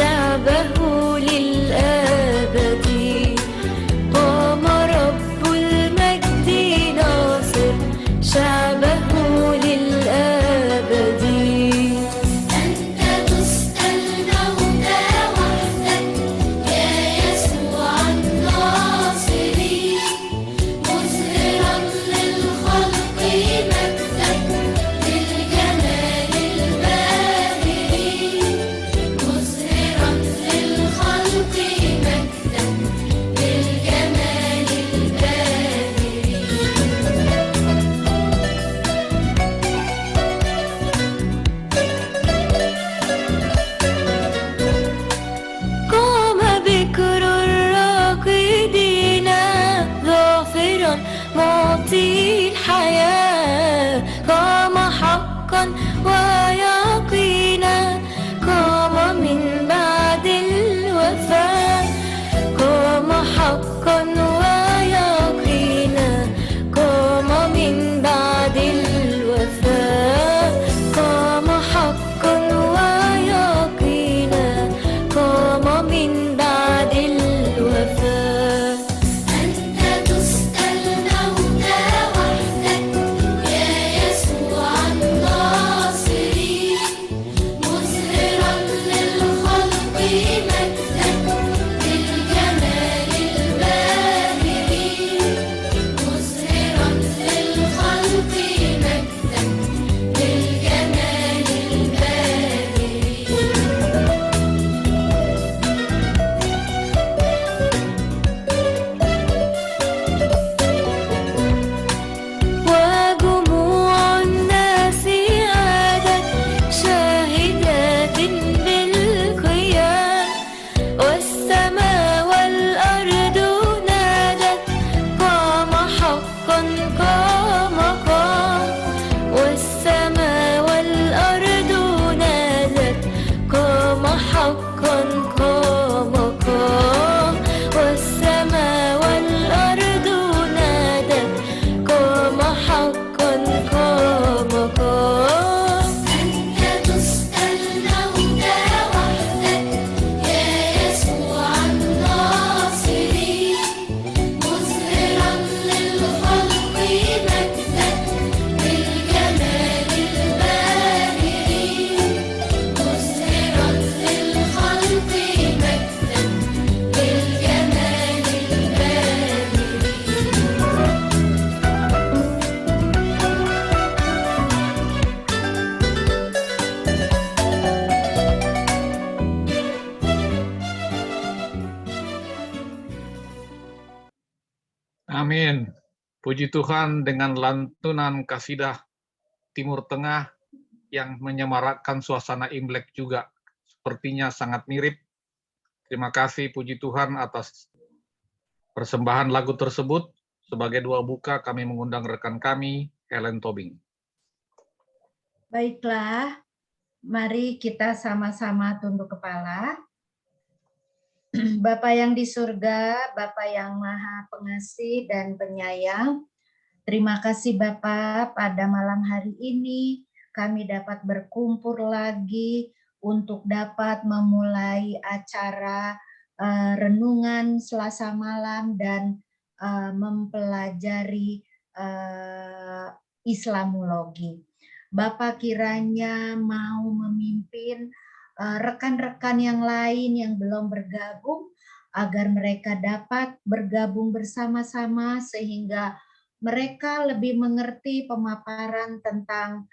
شعبه للأبد قام رب المجد ناصر شعبه للأبد أنت دست الموت وحدك يا يسوع الناصري مظهرا للخلق مجدك للجمال الباهر مظهرا للخلق مجدك للجمال قام بكر الراقدين ظافرا معطي الحياة قام حقا ويقينا قام من بعد الوفاة قام حقا ويقينا قام من بعد الوفاة قام حقا ويقينا قام من بعد الوفاة أنت دست الموت وحدك يا يسوع الناصري مظهرا للخلق مجدك للجمال الباهر مظهرا للخلق مجدك للجمال وجموع الناس عادت شاهدات بالقيام والسماء والأرض نادت قام حقا قام والسماء والأرض نادت قام حقا قام والسماء والأرض نادت قام حقا قام أنت دست الموت وحدك يا يسوع الناصري مظهرا للخلق مجدك للجمال الباهر مظهرا للخلق مجدك للجمال Amin. Puji Tuhan, dengan lantunan kasidah Timur Tengah yang menyemarakkan suasana Imlek juga sepertinya sangat mirip. Terima kasih puji Tuhan atas persembahan lagu tersebut. Sebagai doa buka kami mengundang rekan kami, Helen Tobing. Baiklah, mari kita sama-sama tunduk kepala. Bapa yang di surga, Bapa yang maha pengasih dan penyayang, terima kasih Bapa pada malam hari ini kami dapat berkumpul lagi untuk dapat memulai acara renungan Selasa malam dan mempelajari Islamologi. Bapak kiranya mau memimpin rekan-rekan yang lain yang belum bergabung agar mereka dapat bergabung bersama-sama sehingga mereka lebih mengerti pemaparan tentang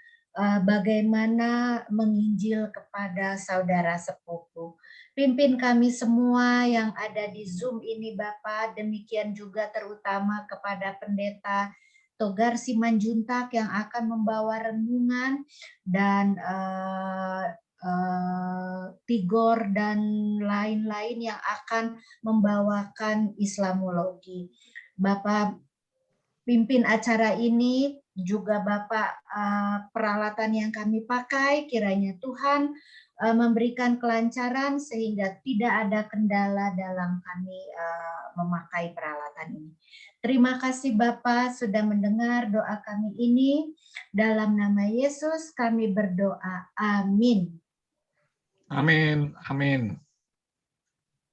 bagaimana menginjil kepada saudara sepupu. Pimpin kami semua yang ada di Zoom ini Bapak, demikian juga terutama kepada Pendeta Togar Simanjuntak yang akan membawa renungan dan Tigor dan lain-lain yang akan membawakan Islamologi. Bapak pimpin acara ini, juga Bapak peralatan yang kami pakai, kiranya Tuhan memberikan kelancaran sehingga tidak ada kendala dalam kami memakai peralatan ini. Terima kasih Bapak sudah mendengar doa kami ini. Dalam nama Yesus kami berdoa. Amin. Amin. Amin.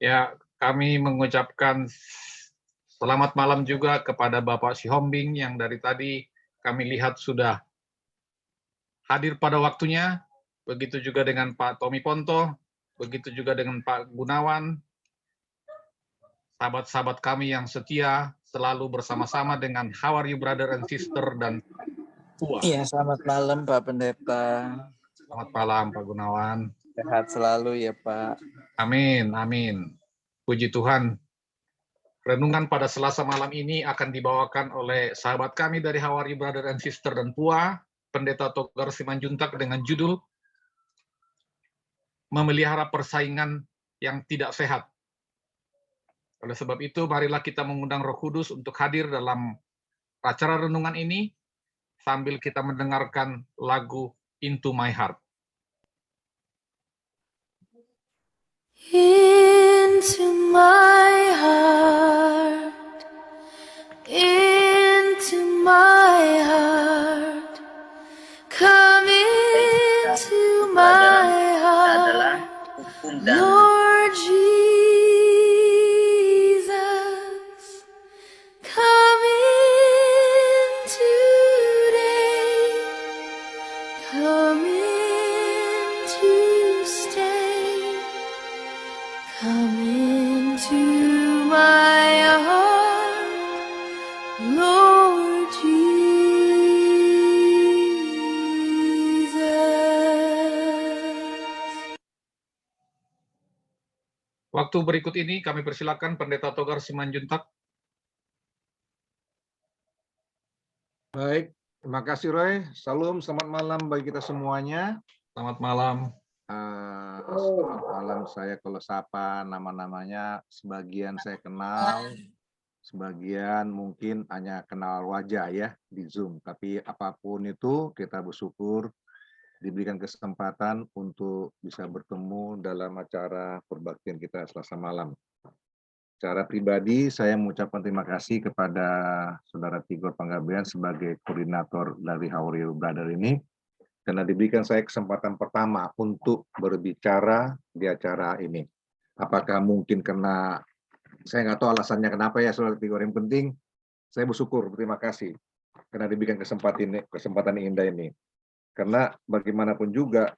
Ya, kami mengucapkan selamat malam juga kepada Bapak Sihombing yang dari tadi kami lihat sudah hadir pada waktunya. Begitu juga dengan Pak Tommy Ponto, begitu juga dengan Pak Gunawan, sahabat-sahabat kami yang setia selalu bersama-sama dengan How are you brother and sister dan Tua. Iya, selamat malam Pak Pendeta. Selamat malam Pak Gunawan. Sehat selalu ya Pak. Amin, amin. Puji Tuhan. Renungan pada Selasa malam ini akan dibawakan oleh sahabat kami dari How are you brother and sister dan Pua, Pendeta Togar Simanjuntak dengan judul Memelihara Persaingan yang Tidak Sehat. Oleh sebab itu, marilah kita mengundang Roh Kudus untuk hadir dalam acara renungan ini sambil kita mendengarkan lagu Into My Heart. Into my heart, into my heart, come into my heart, Lord Jesus, come in today, come in to stay. Come into my heart, Lord Jesus. Waktu berikut ini kami persilakan Pendeta Togar Simanjuntak. Baik, terima kasih Roy. Salam, selamat malam bagi kita semuanya. Selamat malam. Selamat malam, saya kalau sapa nama-namanya sebagian saya kenal, sebagian mungkin hanya kenal wajah ya di Zoom. Tapi apapun itu kita bersyukur diberikan kesempatan untuk bisa bertemu dalam acara perbaktian kita Selasa malam. Secara pribadi saya mengucapkan terima kasih kepada Saudara Tigor Panggabean sebagai koordinator dari How are you brother ini, karena diberikan saya kesempatan pertama untuk berbicara di acara ini. Apakah mungkin karena saya nggak tahu alasannya kenapa ya Saudara Tigor, yang penting saya bersyukur, berterima kasih karena diberikan kesempatan indah ini. Karena bagaimanapun juga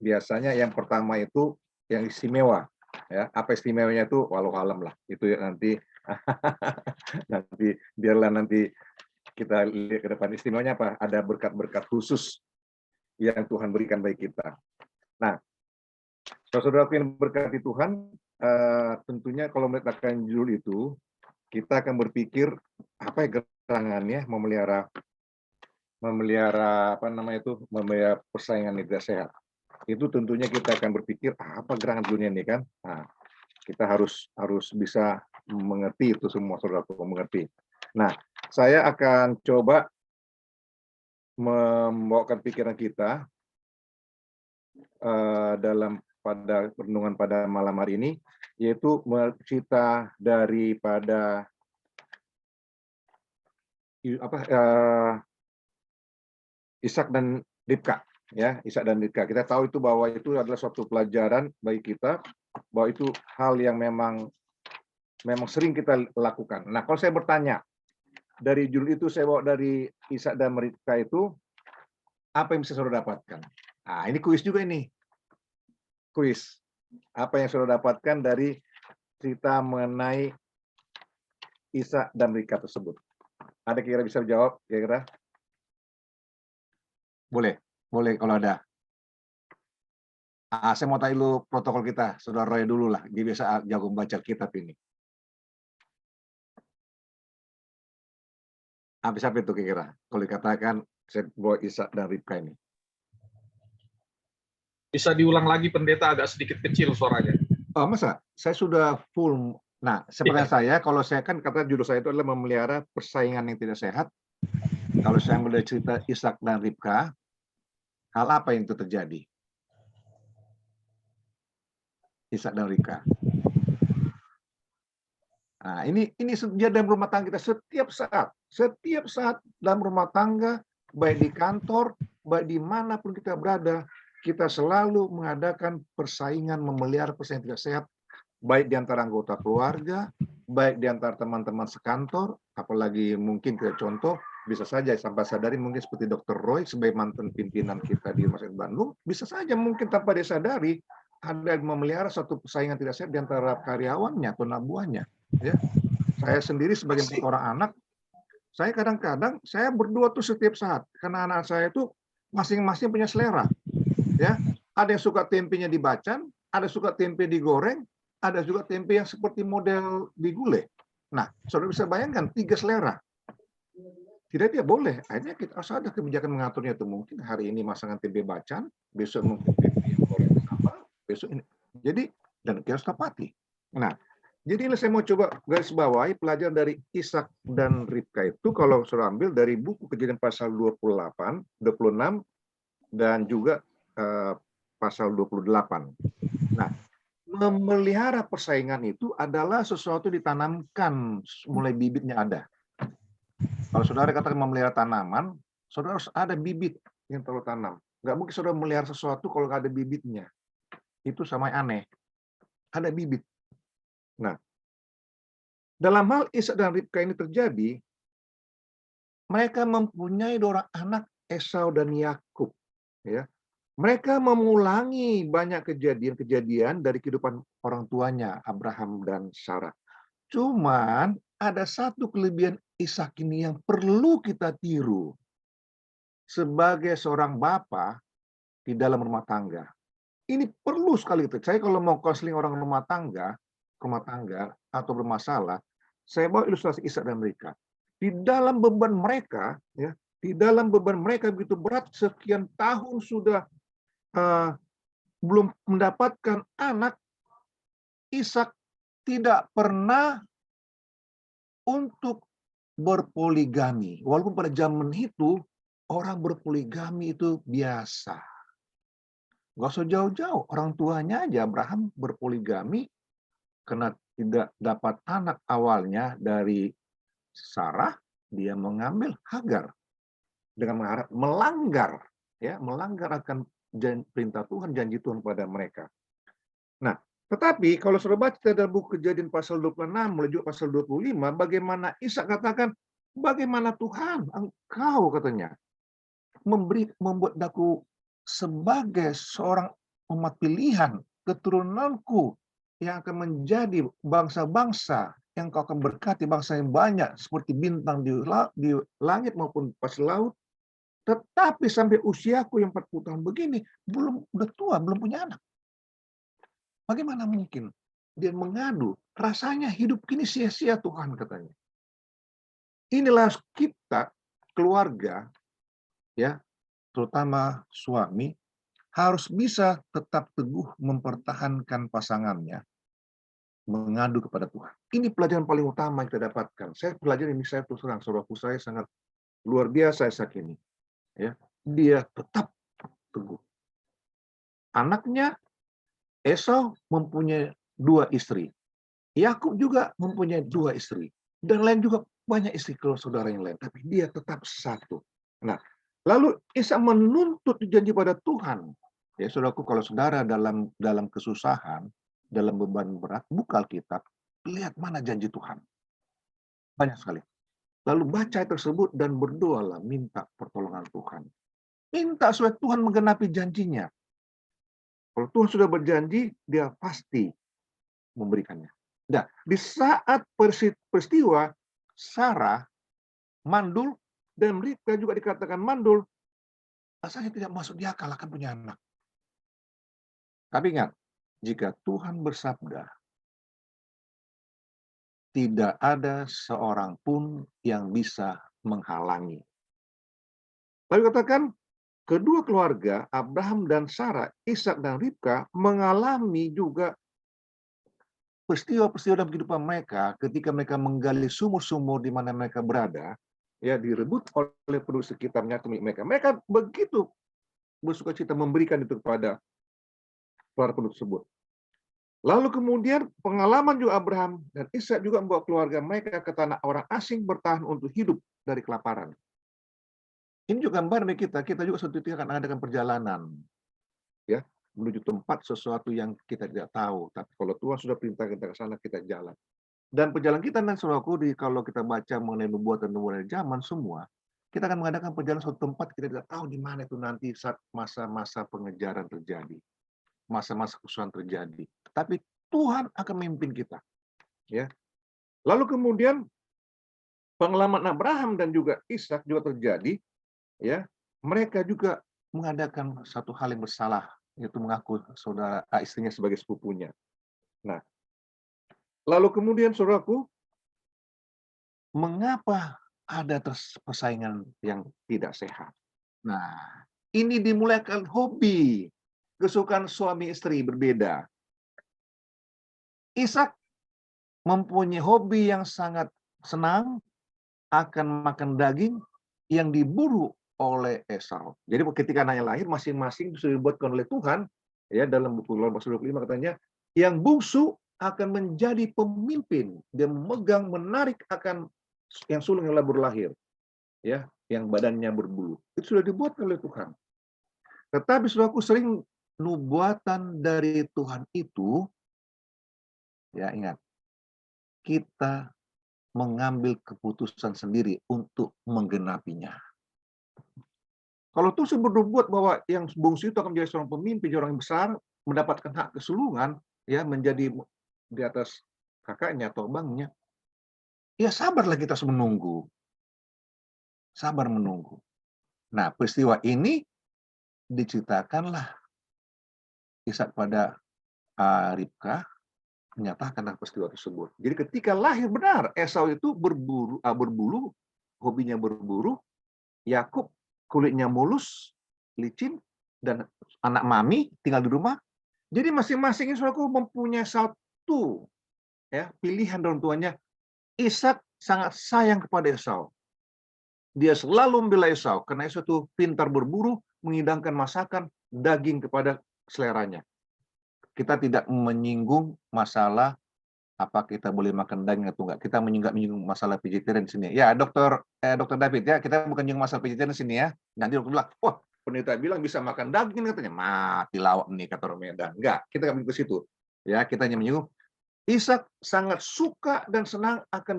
biasanya yang pertama itu yang istimewa. Ya, apa istimewanya itu walau alam lah. Itu ya nanti biarlah nanti kita lihat ke depan istimewanya apa, ada berkat-berkat khusus yang Tuhan berikan bagi kita. Nah, saudara-saudaraku yang berkati Tuhan, tentunya kalau meletakkan judul itu, kita akan berpikir apa ya gerangannya memelihara persaingan yang tidak sehat. Itu tentunya kita akan berpikir apa gerangan dunia ini kan. Nah, kita harus bisa mengerti itu semua, saudara-saudaraku mengerti. Nah, saya akan coba membawakan pikiran kita pada renungan pada malam hari ini, yaitu cerita daripada Ishak dan Ribka, ya, Ishak dan Ribka. Kita tahu itu bahwa itu adalah suatu pelajaran bagi kita, bahwa itu hal yang memang sering kita lakukan. Nah, kalau saya bertanya dari judul itu, saya bawa dari Ishak dan Ribka itu, apa yang bisa saudara dapatkan? Nah, ini kuis juga ini. Kuis. Apa yang saudara dapatkan dari cerita mengenai Ishak dan Ribka tersebut? Ada kira-kira bisa jawab kira-kira? Boleh kalau ada. Saya mau tanya dulu protokol kita, saudara Roy dulu lah. Dia biasa jago membaca kitab ini. Habis apa itu kira-kira? Kalau dikatakan saya bawa Ishak dan Ribka ini. Bisa diulang lagi Pendeta, agak sedikit kecil suaranya. Oh, masa? Saya sudah full. Nah, seperti saya, kalau saya kan kata judul saya itu adalah memelihara persaingan yang tidak sehat. Kalau saya melihat cerita Ishak dan Ribka, hal apa yang itu terjadi? Ishak dan Ribka. Nah, ini dalam rumah tangga kita setiap saat dalam rumah tangga, baik di kantor, baik dimanapun kita berada, kita selalu mengadakan persaingan, memelihara persaingan tidak sehat baik di antara anggota keluarga, baik di antara teman-teman sekantor, apalagi mungkin kita contoh, bisa saja tanpa sadari mungkin seperti Dr. Roy sebagai mantan pimpinan kita di Rumah Sakit Bandung, bisa saja mungkin tanpa disadari ada yang memelihara suatu persaingan tidak sehat di antara karyawannya atau anak buahnya. Ya. Saya sendiri sebagai seorang anak, saya kadang-kadang saya berdua tuh setiap saat karena anak saya itu masing-masing punya selera. Ya, ada yang suka tempenya dibacan, ada suka tempe digoreng, ada juga tempe yang seperti model digulai. Nah, saudara bisa bayangkan 3 selera. Tidak dia boleh. Akhirnya kita harus ada kebijakan mengaturnya itu. Mungkin hari ini masakan tempe bacan, besok mungkin tempe yang goreng sama, besok ini. Jadi dan kita harus tepati. Nah, jadi ini saya mau coba garis bawahi pelajaran dari Ishak dan Ribka itu kalau saudara ambil dari buku Kejadian pasal 28, 26 dan juga pasal 28. Nah, memelihara persaingan itu adalah sesuatu ditanamkan mulai bibitnya ada. Kalau saudara katakan memelihara tanaman, saudara harus ada bibit yang perlu tanam. Nggak mungkin saudara memelihara sesuatu kalau nggak ada bibitnya. Itu sama aneh. Ada bibit. Nah, dalam hal Ishak dan Ribka ini terjadi, mereka mempunyai 2 orang anak, Esau dan Yakub. Ya. Mereka mengulangi banyak kejadian-kejadian dari kehidupan orang tuanya, Abraham dan Sarah. Cuman ada satu kelebihan Ishak ini yang perlu kita tiru sebagai seorang bapak di dalam rumah tangga. Ini perlu sekali. Saya kalau mau konseling orang rumah tangga atau bermasalah, saya bawa ilustrasi Ishak dan Ribka. Di dalam beban mereka, ya, di dalam beban mereka begitu berat, sekian tahun sudah belum mendapatkan anak, Ishak tidak pernah untuk berpoligami. Walaupun pada zaman itu orang berpoligami itu biasa. Nggak usah jauh-jauh, orang tuanya aja Abraham berpoligami karena tidak dapat anak awalnya dari Sarah, dia mengambil Hagar dengan mengharap melanggar akan perintah Tuhan, janji Tuhan pada mereka. Nah, tetapi kalau saudara baca dalam buku Kejadian pasal 26 menuju pasal 25, bagaimana Ishak katakan, bagaimana Tuhan engkau katanya membuat aku sebagai seorang umat pilihan, keturunanku yang akan menjadi bangsa-bangsa yang kau akan berkati, bangsa yang banyak seperti bintang di langit maupun pasir laut. Tetapi sampai usiaku yang 40 tahun begini, udah tua, belum punya anak. Bagaimana mungkin? Dia mengadu, rasanya hidup ini sia-sia Tuhan katanya. Inilah kita, keluarga, ya, terutama suami, harus bisa tetap teguh mempertahankan pasangannya, mengadu kepada Tuhan. Ini pelajaran paling utama yang kita dapatkan. Saya pelajari ini, saya terus terang, saudaraku saya sangat luar biasa saat ini. Ya, dia tetap teguh. Anaknya Esau mempunyai 2 istri. Yakub juga mempunyai 2 istri. Dan lain juga banyak istri kalau saudara yang lain. Tapi dia tetap satu. Nah, lalu Ishak menuntut janji pada Tuhan. Ya, saudaraku, kalau saudara dalam kesusahan, dalam beban berat, buka Alkitab, lihat mana janji Tuhan. Banyak sekali. Lalu baca tersebut dan berdoalah, minta pertolongan Tuhan. Minta supaya Tuhan menggenapi janjinya. Kalau Tuhan sudah berjanji, dia pasti memberikannya. Nah, di saat peristiwa Sarah mandul dan Ribka juga dikatakan mandul, rasanya tidak masuk di akal akan punya anak. Tapi ingat, jika Tuhan bersabda, tidak ada seorang pun yang bisa menghalangi. Lalu katakan, kedua keluarga, Abraham dan Sarah, Ishak dan Ribka, mengalami juga peristiwa-peristiwa dalam kehidupan mereka ketika mereka menggali sumur-sumur di mana mereka berada, ya, direbut oleh penduduk sekitarnya atau milik mereka. Mereka begitu bersukacita memberikan itu kepada para penduduk tersebut. Lalu kemudian pengalaman juga Abraham dan Ishak juga membawa keluarga mereka ke tanah orang asing bertahan untuk hidup dari kelaparan. Ini juga gambar bagi kita juga suatu ketika akan mengadakan perjalanan. Ya, menuju tempat sesuatu yang kita tidak tahu. Tapi kalau Tuhan sudah perintah kita ke sana, kita jalan. Dan perjalanan kita, dan saudaraku, kalau kita baca mengenai nubuatan-nubuatan zaman semua, kita akan mengadakan perjalanan suatu tempat kita tidak tahu di mana itu nanti saat masa-masa pengejaran terjadi, masa-masa kesusahan terjadi. Tapi Tuhan akan memimpin kita. Ya. Lalu kemudian pengalaman Abraham dan juga Ishak juga terjadi. Ya, mereka juga mengadakan satu hal yang bersalah, yaitu mengaku istrinya sebagai sepupunya. Nah, lalu kemudian saudaraku, mengapa ada persaingan yang tidak sehat? Nah, ini dimulaikan hobi, kesukaan suami istri berbeda. Ishak mempunyai hobi yang sangat senang akan makan daging yang diburu oleh Esau. Jadi ketika anaknya lahir, masing-masing sudah dibuatkan oleh Tuhan. Ya, dalam buku Keluaran pasal 25 katanya, yang bungsu akan menjadi pemimpin. Dia memegang, menarik akan yang sulung yang baru lahir. Ya, yang badannya berbulu. Itu sudah dibuat oleh Tuhan. Tetapi saudaraku, sering nubuatan dari Tuhan itu, ya ingat, kita mengambil keputusan sendiri untuk menggenapinya. Kalau Tuhan bernubuat bahwa yang bungsu itu akan menjadi seorang pemimpin, orang yang besar, mendapatkan hak kesulungan, ya menjadi di atas kakaknya atau abangnya, ya sabarlah kita menunggu. Sabar menunggu. Nah, peristiwa ini diceritakanlah Ishak pada Ribka, menyatakan peristiwa tersebut. Jadi ketika lahir benar, Esau itu berbulu, hobinya berburu, Yakub kulitnya mulus, licin, dan anak mami tinggal di rumah. Jadi masing-masing Israelku mempunyai satu pilihan dari orang tuanya. Ishak sangat sayang kepada Esau. Dia selalu membela Esau karena Esau itu pintar berburu, menghidangkan masakan daging kepada seleranya. Kita tidak menyinggung masalah apa kita boleh makan daging atau enggak. Kita menyinggung masalah vegetarian di sini. Ya, Dokter David ya, kita bukan menyinggung masalah vegetarian di sini ya. Nanti dokter bilang, wah, pendeta bilang bisa makan daging katanya. Mati lawak nih kata orang Medan. Enggak, kita nggak ke situ. Ya, kita hanya menyinggung Ishak sangat suka dan senang akan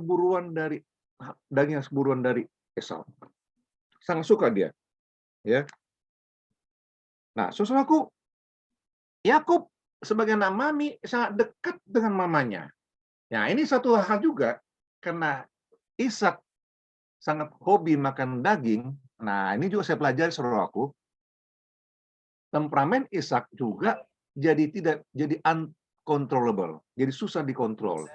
daging buruan dari Esau. Sangat suka dia. Ya. Nah, saudaraku, Yakub sebagai anak mami sangat dekat dengan mamanya. Nah, ini satu hal juga karena Ishak sangat hobi makan daging. Nah, ini juga saya pelajari saudaraku. Temperamen Ishak juga jadi uncontrollable. Jadi susah dikontrol.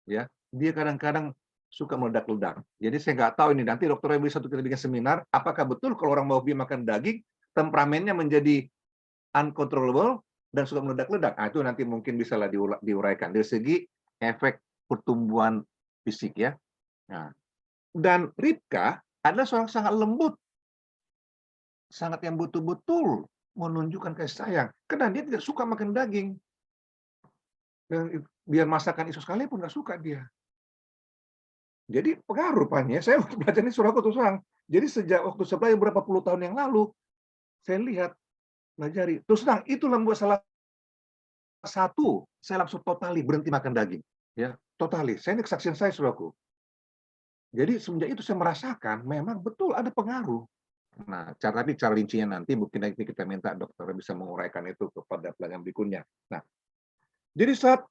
Ya, dia kadang-kadang suka meledak-ledak. Jadi saya nggak tahu ini nanti dokter bisa kita bikin seminar. Apakah betul kalau orang mau hobi makan daging, temperamennya menjadi uncontrollable dan suka meledak-ledak? Nah, itu nanti mungkin bisa diuraikan dari segi efek pertumbuhan fisik ya. Nah, dan Ribka adalah seorang sangat lembut, sangat yang betul-betul menunjukkan kasih sayang. Karena dia tidak suka makan daging. Dan biar masakan Isus sekalipun nggak suka dia. Jadi pengaruh rupanya. Saya waktu belajar ini surahku terus terang. Jadi sejak waktu sebenarnya berapa puluh tahun yang lalu, saya lihat, pelajari. Terus terang, itu membuat salah satu, saya langsung totali berhenti makan daging. Ya, totali. Saya ini kesaksian saya, saudaraku. Jadi semenjak itu saya merasakan memang betul ada pengaruh. Nah, cara rincinya nanti mungkin nanti kita minta dokter bisa menguraikan itu kepada pelanggan berikutnya. Nah, jadi saat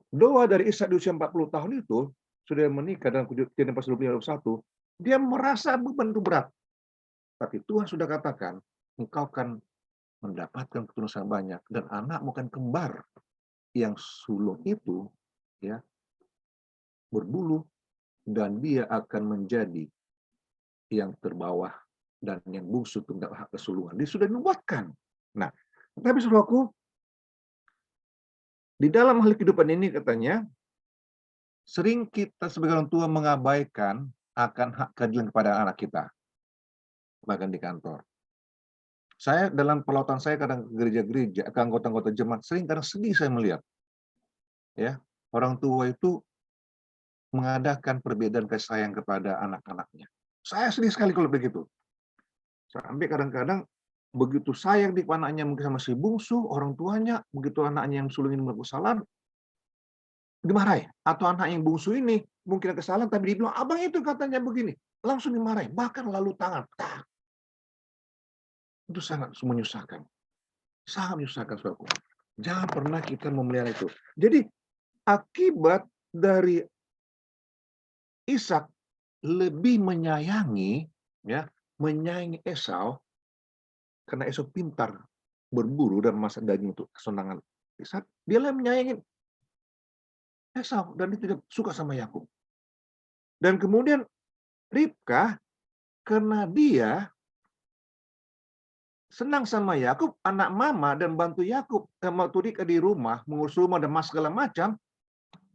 doa dari Ishak di usia 40 tahun itu sudah menikah dalam Kejadian pasal 21, dia merasa beban itu berat. Tapi Tuhan sudah katakan, engkau akan mendapatkan keturunan banyak dan anak bukan kembar yang sulung itu ya berbulu dan dia akan menjadi yang terbawah dan yang bungsu tunggal hak kesulungan. Dia sudah dinubuatkan. Nah, tapi saudaraku, di dalam hal kehidupan ini katanya sering kita sebagai orang tua mengabaikan akan hak keadilan kepada anak kita, bahkan di kantor. Saya dalam pelautan saya kadang ke gereja-gereja, ke anggota-anggota jemaat, sering kadang sedih saya melihat. Ya, orang tua itu mengadakan perbedaan kasih sayang kepada anak-anaknya. Saya sedih sekali kalau begitu. Sampai kadang-kadang begitu sayang di anaknya mungkin sama si bungsu, orang tuanya, begitu anaknya yang sulung ini melakukan kesalahan, dimarahi. Atau anak yang bungsu ini mungkin ada kesalahan, tapi dibilang, abang itu katanya begini. Langsung dimarahi, bahkan lalu tangan. Tak. Itu sangat menyusahkan. Sangat menyusahkan, saudaraku. Jangan pernah kita memelihara itu. Jadi, akibat dari Ishak lebih menyayangi Esau, karena Esau pintar berburu dan memasak daging untuk kesenangan Ishak, dia lebih menyayangi Esau dan dia tidak suka sama Yakub. Dan kemudian Ribka, karena dia senang sama Yakub, anak mama dan bantu Yakub, waktu Ribka di rumah mengurus rumah dan mas segala macam,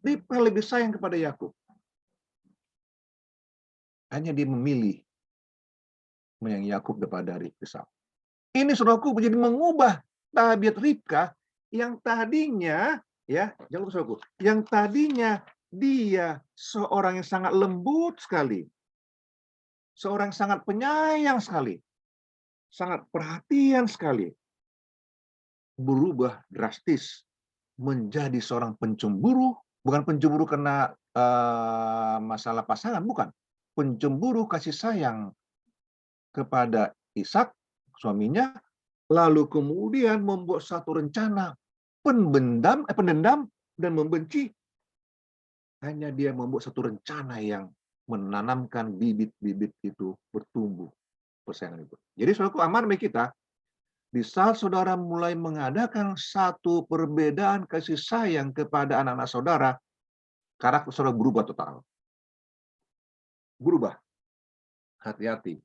Ribka lebih sayang kepada Yakub. Hanya dia memilih menyayangi Yakub daripada Esau. Ini saudaraku menjadi mengubah tabiat Ribka yang tadinya jangan lupa saudaraku, yang tadinya dia seorang yang sangat lembut sekali, seorang yang sangat penyayang sekali, sangat perhatian sekali, berubah drastis menjadi seorang pencemburu, bukan pencemburu karena masalah pasangan, bukan. Pencemburu kasih sayang kepada Ishak, suaminya, lalu kemudian membuat satu rencana pendendam dan membenci. Hanya dia membuat satu rencana yang menanamkan bibit-bibit itu bertumbuh, persaingan itu. Jadi saudaraku, aman bagi kita, di saat saudara mulai mengadakan satu perbedaan kasih sayang kepada anak-anak saudara, karakter saudara berubah total. Berubah. Hati-hati.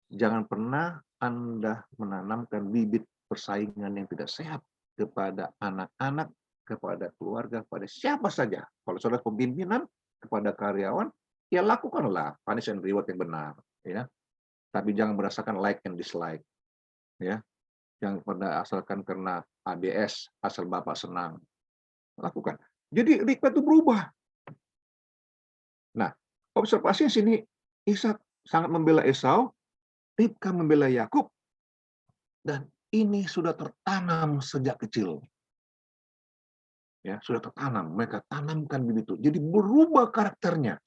Jangan pernah Anda menanamkan bibit persaingan yang tidak sehat kepada anak-anak, kepada keluarga, kepada siapa saja. Kalau saudara pemimpinan, kepada karyawan, ya lakukanlah punish and reward yang benar. Ya. Tapi jangan berdasarkan like and dislike. Ya. Yang pada asalkan karena ABS, asal Bapak senang. Lakukan. Jadi Ribka itu berubah. Nah, observasi sini, Ishak sangat membela Esau, Ribka membela Yakub, dan ini sudah tertanam sejak kecil. Ya, sudah tertanam, mereka tanamkan begitu. Jadi berubah karakternya.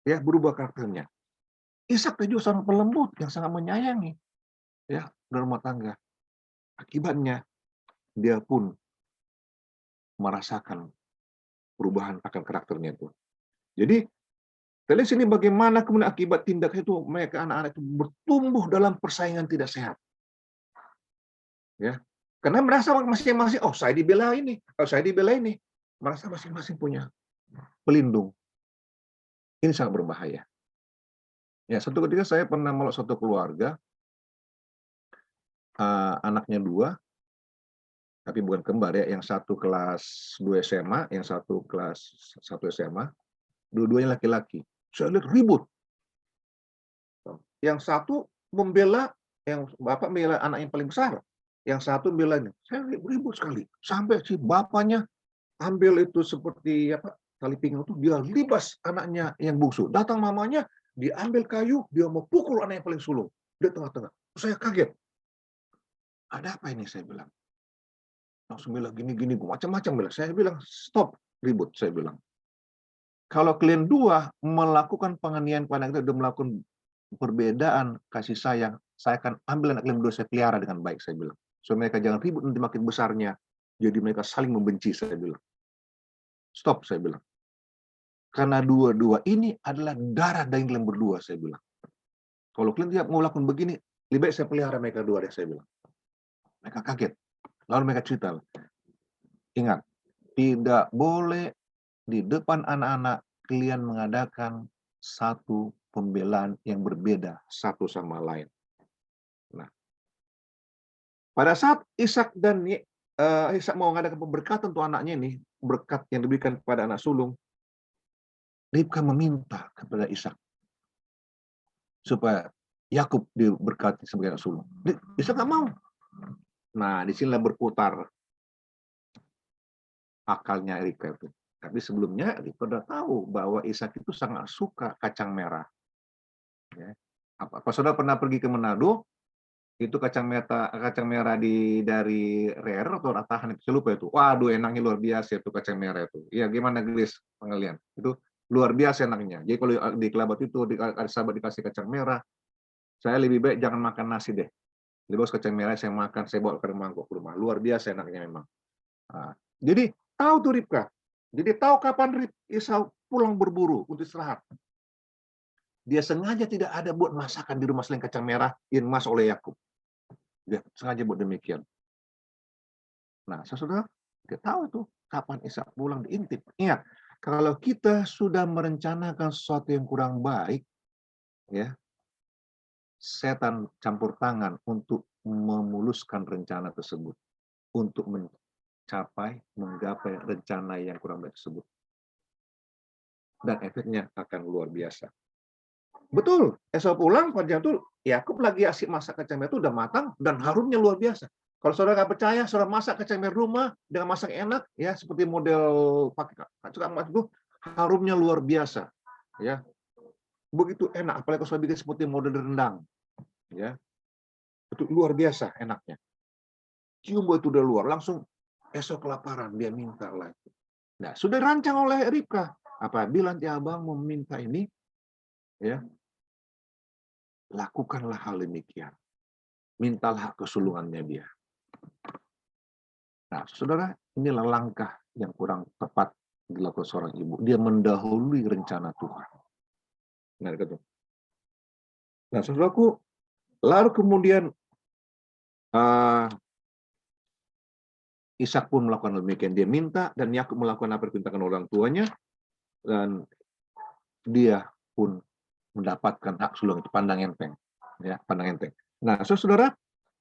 Ya, berubah karakternya. Ishak juga sangat pelembut yang sangat menyayangi ya dalam rumah tangga. Akibatnya dia pun merasakan perubahan akan karakternya itu. Jadi kita lihat sini bagaimana kemudian akibat tindak itu mereka anak-anak itu bertumbuh dalam persaingan tidak sehat. Ya. Karena merasa masing-masing, oh saya dibela ini, oh saya dibela ini. Merasa masing-masing punya pelindung. Ini sangat berbahaya. Ya, satu ketika saya pernah melok satu keluarga, anaknya 2, tapi bukan kembar ya, yang satu kelas 2 SMA, yang satu kelas 1 SMA, dua-duanya laki-laki. Saya lihat ribut. Yang satu membela, yang bapak membela anak yang paling besar, yang satu membela ini. Saya ribut sekali, sampai si bapaknya ambil itu seperti tali pinggang itu, dia libas anaknya yang bungsu. Datang mamanya, diambil kayu, dia mau pukul anak yang paling sulung di tengah-tengah. Saya kaget. Ada apa ini, saya bilang. Langsung bilang gini-gini, macam-macam bilang. Saya bilang stop ribut, saya bilang. Kalau kalian dua melakukan penganiayaan kepada kita, sudah melakukan perbedaan kasih sayang, saya akan ambil anak kalian berdua, saya pelihara dengan baik, saya bilang. So mereka jangan ribut nanti makin besarnya, jadi mereka saling membenci, saya bilang. Stop, saya bilang. Karena dua-dua ini adalah darah daging kalian berdua, saya bilang. Kalau kalian tidak mau lakukan begini, lebih baik saya pelihara mereka dua deh, saya bilang. Mereka kaget. Lalu mereka cerita. Ingat, tidak boleh di depan anak-anak kalian mengadakan satu pembelaan yang berbeda satu sama lain. Nah, pada saat Ishak mau mengadakan pemberkatan untuk anaknya ini, berkat yang diberikan kepada anak sulung, Ribka meminta kepada Ishak supaya Yakub diberkati sebagai anak sulung. Ishak nggak mau. Nah, disinilah berputar akalnya Ribka itu. Tapi sebelumnya Ribka sudah tahu bahwa Ishak itu sangat suka kacang merah. Ya. Apa saudara pernah pergi ke Manado? itu kacang merah dari rare atau ratahan itu, saya lupa itu. Waduh, enaknya luar biasa itu kacang merah itu. Ya gimana Grace pengalian? Itu luar biasa enaknya. Jadi kalau di kelabat itu ada sahabat dikasih kacang merah, saya lebih baik jangan makan nasi deh. Lebih bagus kacang merah saya makan, saya bawa ke mangkok ke rumah. Luar biasa enaknya memang. Nah, jadi tahu tuh Ribka. Jadi tahu kapan Esau pulang berburu untuk istirahat. Dia sengaja tidak ada buat masakan di rumah selain kacang merah yang dimasak oleh Yakub. Dia sengaja buat demikian. Nah, saudara, kita tahu tuh kapan Ishak pulang diintip. Ingat, kalau kita sudah merencanakan sesuatu yang kurang baik, ya, setan campur tangan untuk memuluskan rencana tersebut, untuk menggapai rencana yang kurang baik tersebut. Dan efeknya akan luar biasa. Betul, Esau pulang pada jam itu Yakub lagi asik masak kacang merah itu udah matang dan harumnya luar biasa. Kalau saudara nggak percaya, saudara masak kacang merah rumah dengan masak enak, ya seperti model pakai kacang emas itu harumnya luar biasa, ya begitu enak. Apalagi kalau saudara bikin seperti model rendang, ya itu luar biasa enaknya. Cium itu udah luar, langsung Esau kelaparan, dia minta lagi. Nah, sudah rancang oleh Ribka. Apabila nanti abang meminta ini, ya lakukanlah hal demikian. Mintalah kesulungannya dia. Nah, saudara, inilah langkah yang kurang tepat dilakukan seorang ibu. Dia mendahului rencana Tuhan. Nah, gitu. Nah, saudaraku, lalu kemudian Ishak pun melakukan demikian. Dia minta dan Yakub melakukan apa yang diperintahkan orang tuanya, dan dia pun mendapatkan hak sulung itu, pandang enteng, ya, pandang enteng. Nah, saudara,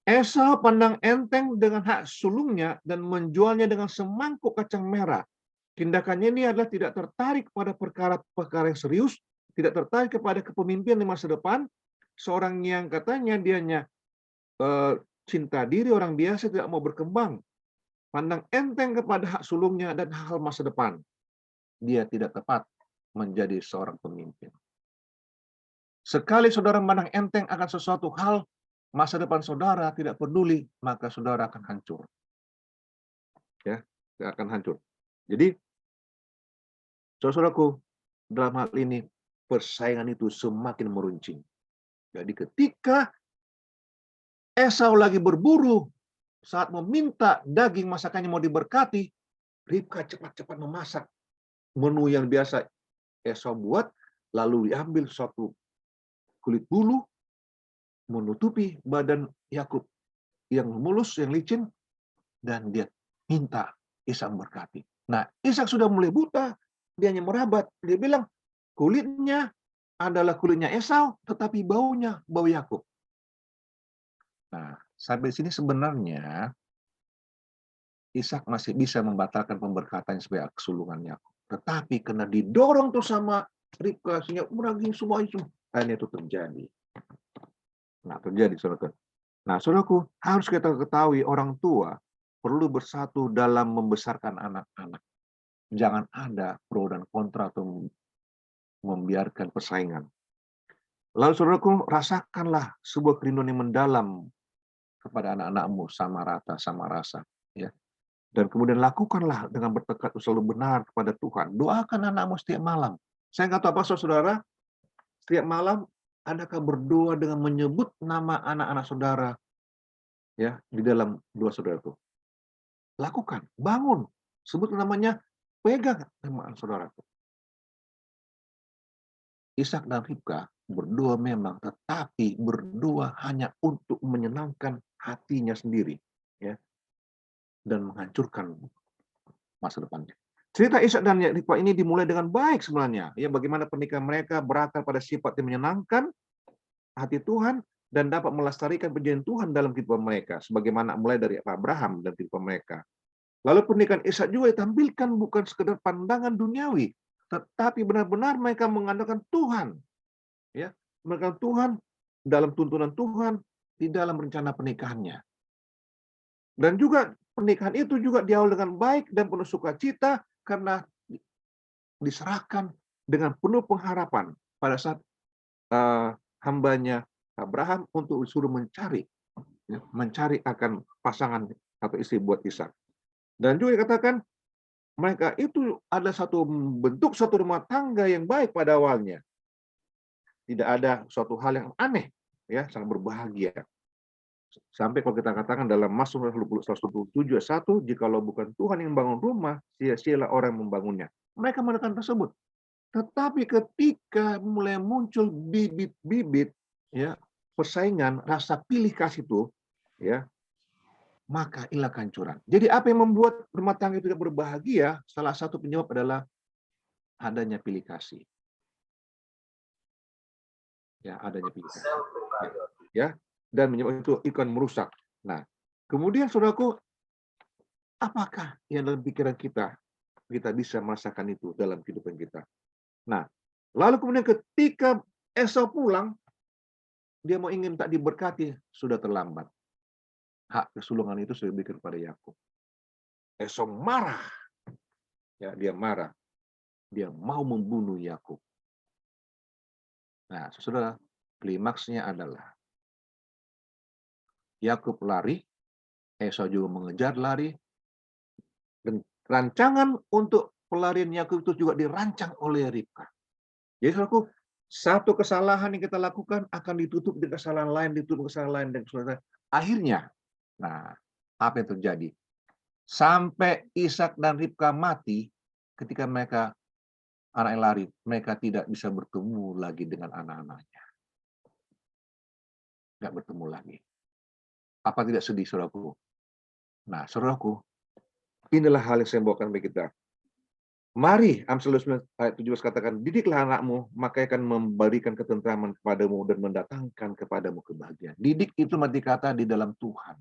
Esau pandang enteng dengan hak sulungnya dan menjualnya dengan semangkuk kacang merah. Tindakannya ini adalah tidak tertarik pada perkara yang serius, tidak tertarik kepada kepemimpinan di masa depan. Seorang yang katanya dianya cinta diri, orang biasa, tidak mau berkembang, pandang enteng kepada hak sulungnya dan hal masa depan. Dia tidak tepat menjadi seorang pemimpin. Sekali saudara memandang enteng akan sesuatu hal, masa depan saudara tidak peduli, maka saudara akan hancur. Ya, akan hancur. Jadi, saudaraku, dalam hal ini persaingan itu semakin meruncing. Jadi ketika Esau lagi berburu, saat meminta daging masakannya mau diberkati, Ribka cepat-cepat memasak menu yang biasa Esau buat, lalu diambil suatu kulit bulu menutupi badan Yakub yang mulus, yang licin, dan dia minta Ishak memberkati. Nah, Ishak sudah mulai buta, dia hanya merabat. Dia bilang, kulitnya adalah kulitnya Esau, tetapi baunya bau Yakub. Nah, sampai sini sebenarnya Ishak masih bisa membatalkan pemberkatan sebagai kesulungan Yakub. Tetapi karena didorong tuh sama Ribka, sehingga meraging semua itu, akhirnya itu terjadi. Nah, terjadi, saudara. Nah, saudaraku, harus kita ketahui orang tua perlu bersatu dalam membesarkan anak-anak. Jangan ada pro dan kontra atau membiarkan persaingan. Lalu, saudaraku, rasakanlah sebuah kerinduan yang mendalam kepada anak-anakmu sama rata, sama rasa. Ya. Dan kemudian lakukanlah dengan bertekad selalu benar kepada Tuhan. Doakan anakmu setiap malam. Saya nggak tahu apa saudara, setiap malam adakah berdoa dengan menyebut nama anak-anak saudara, ya, di dalam doa saudara itu? Lakukan, bangun, sebut namanya, pegang nama saudara itu. Ishak dan Ribka berdoa memang, tetapi berdoa hanya untuk menyenangkan hatinya sendiri, ya, dan menghancurkan masa depannya. Cerita Ishak dan Ribka ini dimulai dengan baik sebenarnya. Ya, bagaimana pernikahan mereka berakar pada sifat yang menyenangkan hati Tuhan dan dapat melestarikan perjanjian Tuhan dalam kehidupan mereka, sebagaimana mulai dari Abraham dan kehidupan mereka. Lalu pernikahan Ishak juga ditampilkan bukan sekedar pandangan duniawi, tetapi benar-benar mereka mengandalkan Tuhan. Ya, mengandalkan Tuhan dalam tuntunan Tuhan di dalam rencana pernikahannya. Dan juga pernikahan itu juga diawali dengan baik dan penuh sukacita karena diserahkan dengan penuh pengharapan pada saat hambanya Abraham untuk disuruh mencari ya, mencari akan pasangan atau istri buat Ishak. Dan juga dikatakan mereka itu ada satu bentuk satu rumah tangga yang baik pada awalnya. Tidak ada suatu hal yang aneh, ya, sangat berbahagia. Sampai kalau kita katakan dalam Mazmur 127 ayat 1, jikalau bukan Tuhan yang membangun rumah, sia-sialah orang yang membangunnya. Mereka melakukan tersebut. Tetapi ketika mulai muncul bibit-bibit, ya, persaingan, rasa pilih kasih itu, ya, maka ilah kancuran. Jadi apa yang membuat rumah tangga itu tidak berbahagia? Salah satu penyebab adalah adanya pilih kasih. Ya, adanya pilih kasih. Ya, dan menyebabkan itu ikan merusak. Nah, kemudian saudaraku, apakah yang dalam pikiran kita bisa merasakan itu dalam kehidupan kita? Nah, lalu kemudian ketika Esau pulang, dia mau ingin tak diberkati, sudah terlambat. Hak kesulungan itu sudah diberikan kepada Yakub. Esau marah. Ya, dia marah. Dia mau membunuh Yakub. Nah, saudara, klimaksnya adalah Yakub lari, Esau juga mengejar lari, dan rancangan untuk pelarian Yakub itu juga dirancang oleh Ribka. Jadi saudaraku, satu kesalahan yang kita lakukan akan ditutup dengan kesalahan lain, ditutup kesalahan lain, dan kesalahan lain. Akhirnya, nah, apa yang terjadi? Sampai Ishak dan Ribka mati, ketika mereka anak lari, mereka tidak bisa bertemu lagi dengan anak-anaknya. Tidak bertemu lagi. Apa tidak sedih, saudaraku? Nah, saudaraku, inilah hal yang saya bawakan bagi kita. Mari, Amsal 9 ayat 17 katakan, didiklah anakmu, maka akan memberikan ketentraman kepadamu dan mendatangkan kepadamu kebahagiaan. Didik itu arti kata di dalam Tuhan.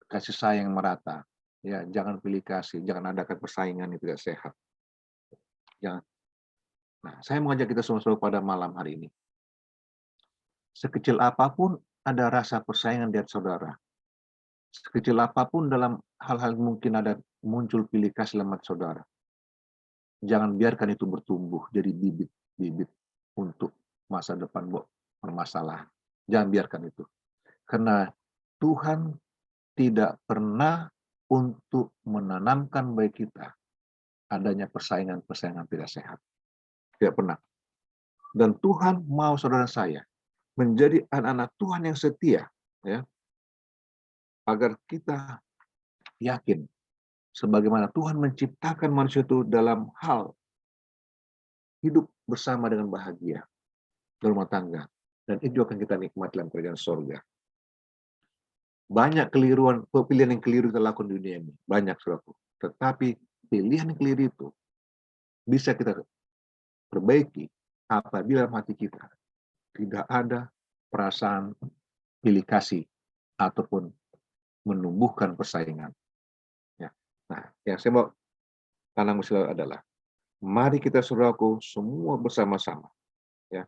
Kasih sayang merata. Ya, jangan pilih kasih, jangan adakan persaingan yang tidak sehat. Jangan. Nah, saya mengajak kita semua pada malam hari ini. Sekecil apapun ada rasa persaingan di hati saudara. Sekecil apapun dalam hal-hal mungkin ada muncul pilih kasih dalam hati saudara. Jangan biarkan itu bertumbuh jadi bibit-bibit untuk masa depan bermasalah. Jangan biarkan itu. Karena Tuhan tidak pernah untuk menanamkan bagi kita adanya persaingan-persaingan tidak sehat. Tidak pernah. Dan Tuhan mau saudara saya menjadi anak-anak Tuhan yang setia, ya, agar kita yakin sebagaimana Tuhan menciptakan manusia itu dalam hal hidup bersama dengan bahagia dalam rumah tangga, dan itu akan kita nikmati dalam kerajaan surga. Banyak pilihan yang keliru kita lakukan di dunia ini, banyak saudaraku. Tetapi pilihan yang keliru itu bisa kita perbaiki apabila dalam hati kita tidak ada perasaan pilih kasih ataupun menumbuhkan persaingan. Ya. Nah, yang saya mau tanam adalah mari kita saudaraku semua bersama-sama, ya,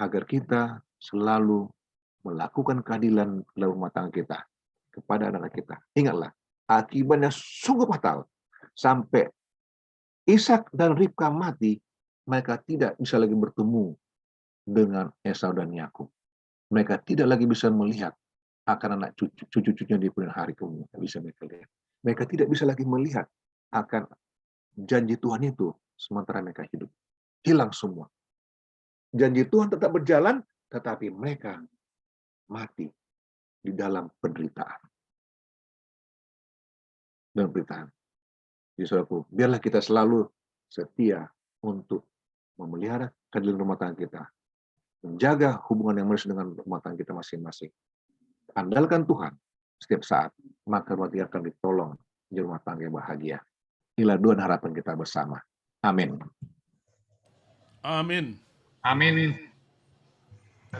agar kita selalu melakukan keadilan dalam rumah tangga kita kepada anak-anak kita. Ingatlah, akibatnya sungguh fatal. Sampai Ishak dan Ribka mati, mereka tidak bisa lagi bertemu dengan Esau dan Yakub. Mereka tidak lagi bisa melihat akan anak cucu-cucunya di kemudian hari kemudian. Bisa mereka lihat. Mereka tidak bisa lagi melihat akan janji Tuhan itu sementara mereka hidup. Hilang semua. Janji Tuhan tetap berjalan, tetapi mereka mati di dalam penderitaan. Dan penderitaan. Jadi saudaraku, biarlah kita selalu setia untuk memelihara keadilan rumah tangga kita. Menjaga hubungan yang manis dengan rumah tangga kita masing-masing. Andalkan Tuhan setiap saat, maka rumah tangga akan ditolong di rumah tangga yang bahagia. Inilah doa dan harapan kita bersama. Amin. Amin. Amin.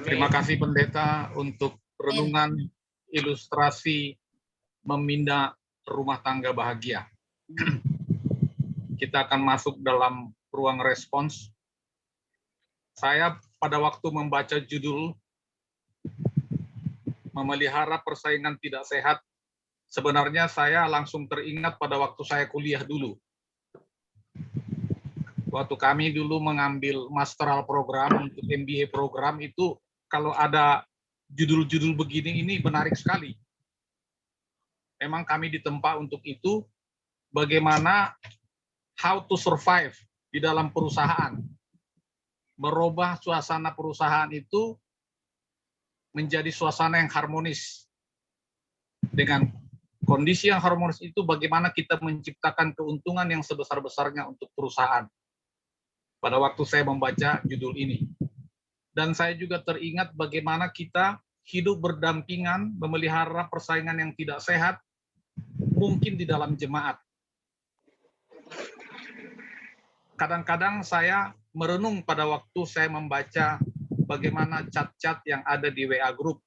Terima kasih pendeta untuk renungan ilustrasi memindah rumah tangga bahagia. Kita akan masuk dalam ruang respons. Saya pada waktu membaca judul memelihara persaingan tidak sehat, sebenarnya saya langsung teringat pada waktu saya kuliah dulu. Waktu kami dulu mengambil masteral program untuk MBA program itu, kalau ada judul-judul begini ini menarik sekali. Memang kami ditempa untuk itu, bagaimana how to survive di dalam perusahaan. Merubah suasana perusahaan itu menjadi suasana yang harmonis. Dengan kondisi yang harmonis itu, bagaimana kita menciptakan keuntungan yang sebesar-besarnya untuk perusahaan. Pada waktu saya membaca judul ini. Dan saya juga teringat bagaimana kita hidup berdampingan, memelihara persaingan yang tidak sehat, mungkin di dalam jemaat. Kadang-kadang saya merenung pada waktu saya membaca bagaimana chat-chat yang ada di WA Group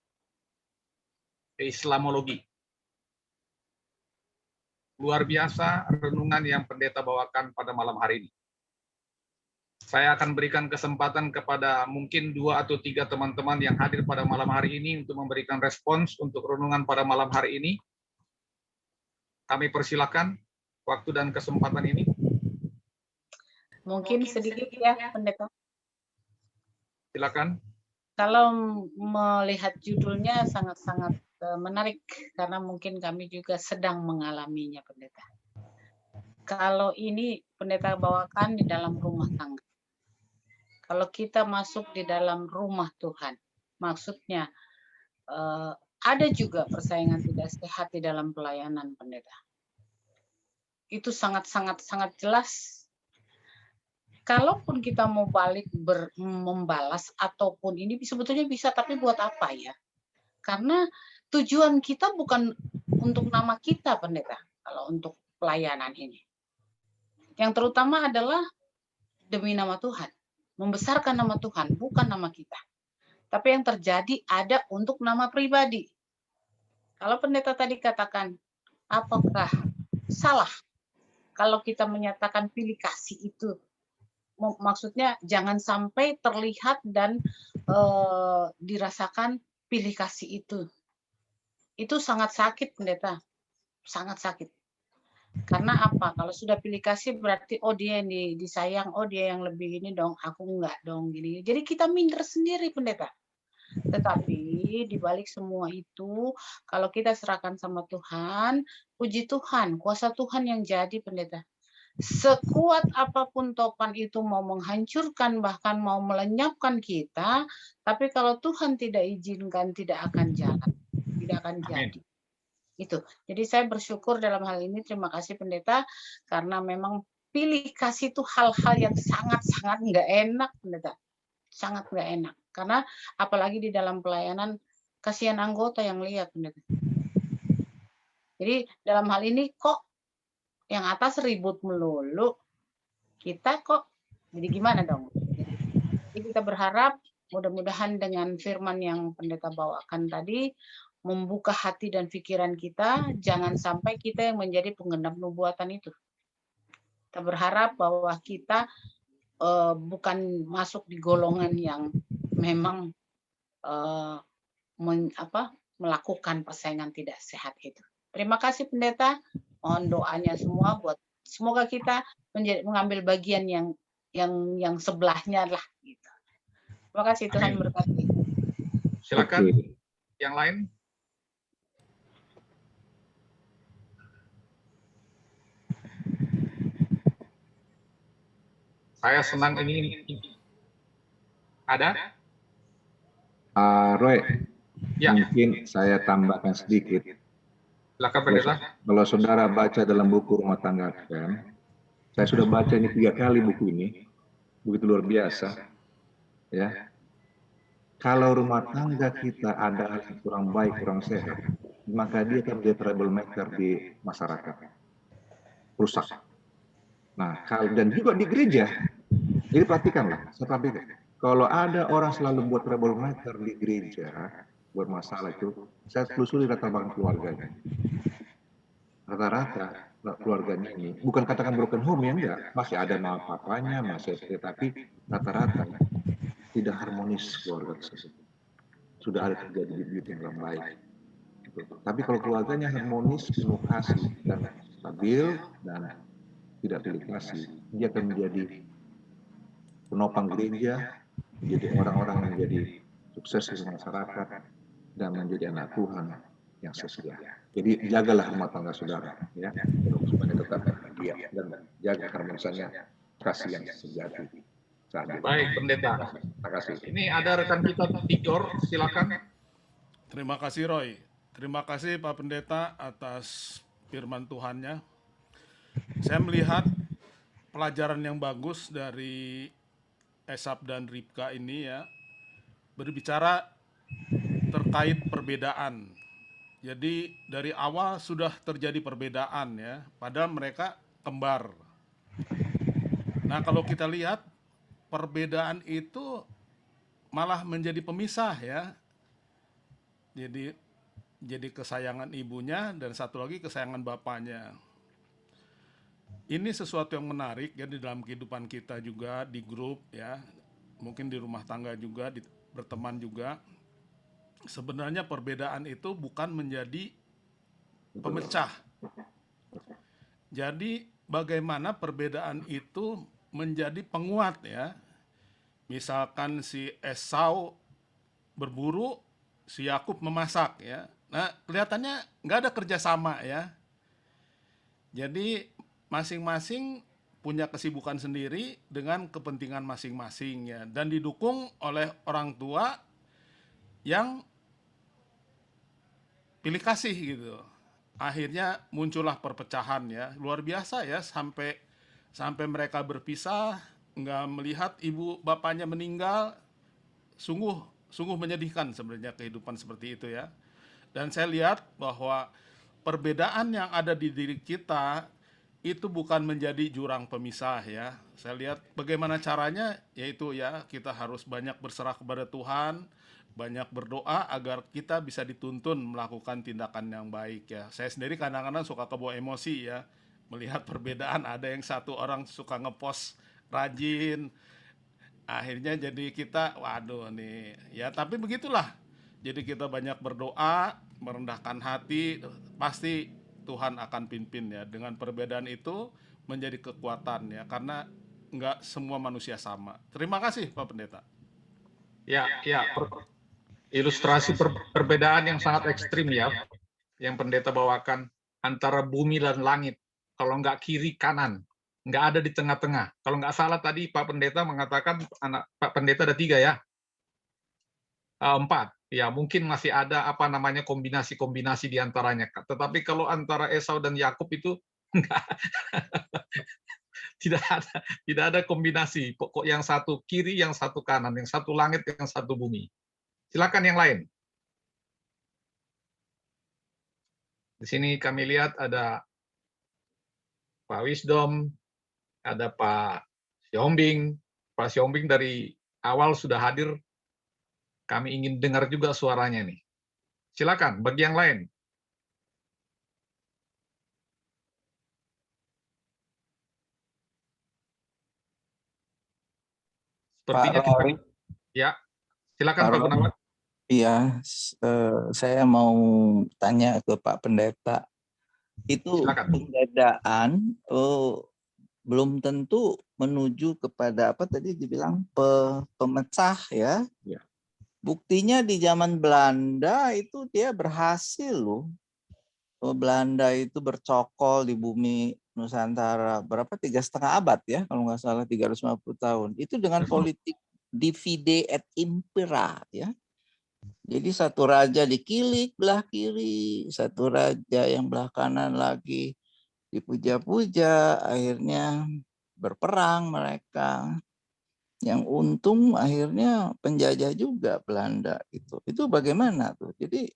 Islamologi. Luar biasa renungan yang pendeta bawakan pada malam hari ini. Saya akan berikan kesempatan kepada mungkin 2 atau 3 teman-teman yang hadir pada malam hari ini untuk memberikan respons untuk renungan pada malam hari ini. Kami persilakan waktu dan kesempatan ini. Mungkin sedikit ya, Pendeta. Silakan. Kalau melihat judulnya sangat-sangat menarik, karena mungkin kami juga sedang mengalaminya, Pendeta. Kalau ini Pendeta bawakan di dalam rumah tangga. Kalau kita masuk di dalam rumah Tuhan, maksudnya ada juga persaingan tidak sehat di dalam pelayanan, Pendeta. Itu sangat-sangat jelas. Kalaupun kita mau balik membalas ataupun ini sebetulnya bisa, tapi buat apa ya? Karena tujuan kita bukan untuk nama kita, Pendeta, kalau untuk pelayanan ini. Yang terutama adalah demi nama Tuhan, membesarkan nama Tuhan, bukan nama kita. Tapi yang terjadi ada untuk nama pribadi. Kalau Pendeta tadi katakan, apakah salah kalau kita menyatakan pilih kasih itu? Maksudnya jangan sampai terlihat dan dirasakan pilih kasih itu. Itu sangat sakit, Pendeta. Sangat sakit. Karena apa? Kalau sudah pilih kasih berarti oh dia yang disayang, oh dia yang lebih ini dong, aku enggak dong gini. Jadi kita minder sendiri, Pendeta. Tetapi di balik semua itu, kalau kita serahkan sama Tuhan, puji Tuhan, kuasa Tuhan yang jadi, Pendeta. Sekuat apapun topan itu mau menghancurkan, bahkan mau melenyapkan kita, tapi kalau Tuhan tidak izinkan, tidak akan jalan, tidak akan jadi. Itu. Jadi saya bersyukur dalam hal ini, terima kasih Pendeta, karena memang pilih kasih itu hal-hal yang sangat-sangat nggak enak, Pendeta. Sangat nggak enak. Karena apalagi di dalam pelayanan, kasihan anggota yang lihat, Pendeta. Jadi dalam hal ini kok yang atas ribut melulu, kita kok jadi gimana dong? Jadi kita berharap mudah-mudahan dengan firman yang Pendeta bawakan tadi membuka hati dan pikiran kita, jangan sampai kita yang menjadi penggenap nubuatan itu. Kita berharap bahwa kita bukan masuk di golongan yang memang melakukan persaingan tidak sehat itu. Terima kasih Pendeta. Mohon doanya semua buat semoga kita mengambil bagian yang sebelahnya lah gitu. Terima kasih, Tuhan berkati. Silakan yang lain. Saya senang ini ada. Roy, Ya, mungkin saya tambahkan sedikit. silakan Pendeta. Kalau saudara baca dalam buku Rumah Tangga Advent, saya sudah baca ini 3 kali buku ini, begitu luar biasa. Ya, kalau rumah tangga kita ada yang kurang baik, kurang sehat, maka dia akan menjadi troublemaker di masyarakat, rusak. Nah, dan juga di gereja. Jadi perhatikanlah, seperti kalau ada orang selalu buat troublemaker di gereja, buat masalah itu, saya telusuri latar belakang keluarganya. Rata-rata keluarganya ini, bukan katakan broken home ya, enggak, masih ada nama papanya, masih tapi rata-rata tidak harmonis keluarga tersebut. Sudah ada terjadi di yang baik. Tapi kalau keluarganya harmonis, penuh kasih dan stabil dan tidak pilih kasih, dia akan menjadi penopang gereja, menjadi orang-orang yang menjadi sukses di masyarakat, dan menjadi anak Tuhan yang sesuai. Jadi jagalah rumah tangga saudara, ya, supaya tetap bahagia dan jaga keharmonisannya kasih yang sejati. Baik, Pendeta. Terima kasih. Ini ada rekan kita Tigor, silakan. Terima kasih Roy. Terima kasih Pak Pendeta atas firman Tuhannya. Saya melihat pelajaran yang bagus dari Esap dan Ribka ini ya, berbicara terkait perbedaan. Jadi dari awal sudah terjadi perbedaan ya, padahal mereka kembar. Nah kalau kita lihat perbedaan itu malah menjadi pemisah ya. Jadi kesayangan ibunya dan satu lagi kesayangan bapaknya. Ini sesuatu yang menarik ya di dalam kehidupan kita juga di grup ya, mungkin di rumah tangga juga, berteman juga. Sebenarnya perbedaan itu bukan menjadi pemecah. Jadi bagaimana perbedaan itu menjadi penguat ya. Misalkan si Esau berburu, si Yakub memasak ya. Nah kelihatannya nggak ada kerjasama ya. Jadi masing-masing punya kesibukan sendiri dengan kepentingan masing-masing ya. Dan didukung oleh orang tua yang pilih kasih gitu. Akhirnya muncullah perpecahan ya. Luar biasa ya, sampai mereka berpisah, nggak melihat ibu bapaknya meninggal. Sungguh menyedihkan sebenarnya kehidupan seperti itu ya. Dan saya lihat bahwa perbedaan yang ada di diri kita itu bukan menjadi jurang pemisah ya. Saya lihat bagaimana caranya, yaitu ya kita harus banyak berserah kepada Tuhan, banyak berdoa agar kita bisa dituntun melakukan tindakan yang baik ya. Saya sendiri kadang-kadang suka kebawa emosi ya, melihat perbedaan. Ada yang satu orang suka ngepost rajin, akhirnya jadi kita waduh nih ya, tapi begitulah. Jadi kita banyak berdoa, merendahkan hati, pasti Tuhan akan pimpin ya. Dengan perbedaan itu menjadi kekuatan ya, karena nggak semua manusia sama. Terima kasih Pak Pendeta. Ya, ilustrasi perbedaan yang sangat ekstrim ya, yang Pendeta bawakan antara bumi dan langit. Kalau nggak kiri kanan, nggak ada di tengah-tengah. Kalau nggak salah tadi Pak Pendeta mengatakan Pak Pendeta ada 3 ya, 4. Ya mungkin masih ada kombinasi-kombinasi di antaranya. Tetapi kalau antara Esau dan Yakub itu enggak, tidak ada kombinasi. Pokok yang satu kiri, yang satu kanan, yang satu langit, yang satu bumi. Silakan yang lain. Di sini kami lihat ada Pak Wisdom, ada Pak Siombing. Pak Siombing dari awal sudah hadir. Kami ingin dengar juga suaranya nih. Silakan, bagi yang lain. Sepertinya Pak Roy. Ya, silakan Pak Gunawan. Iya, saya mau tanya ke Pak Pendeta. Itu Silakan. perbedaan belum tentu menuju kepada apa tadi dibilang pemecah ya. Ya. Buktinya di zaman Belanda itu dia berhasil loh. Belanda itu bercokol di bumi Nusantara berapa 3,5 abad ya, kalau nggak salah 350 tahun. Itu dengan politik divide et impera ya. Jadi satu raja dikilik belah kiri, satu raja yang belah kanan lagi dipuja-puja, akhirnya berperang mereka. Yang untung akhirnya penjajah juga Belanda itu. Itu bagaimana tuh? Jadi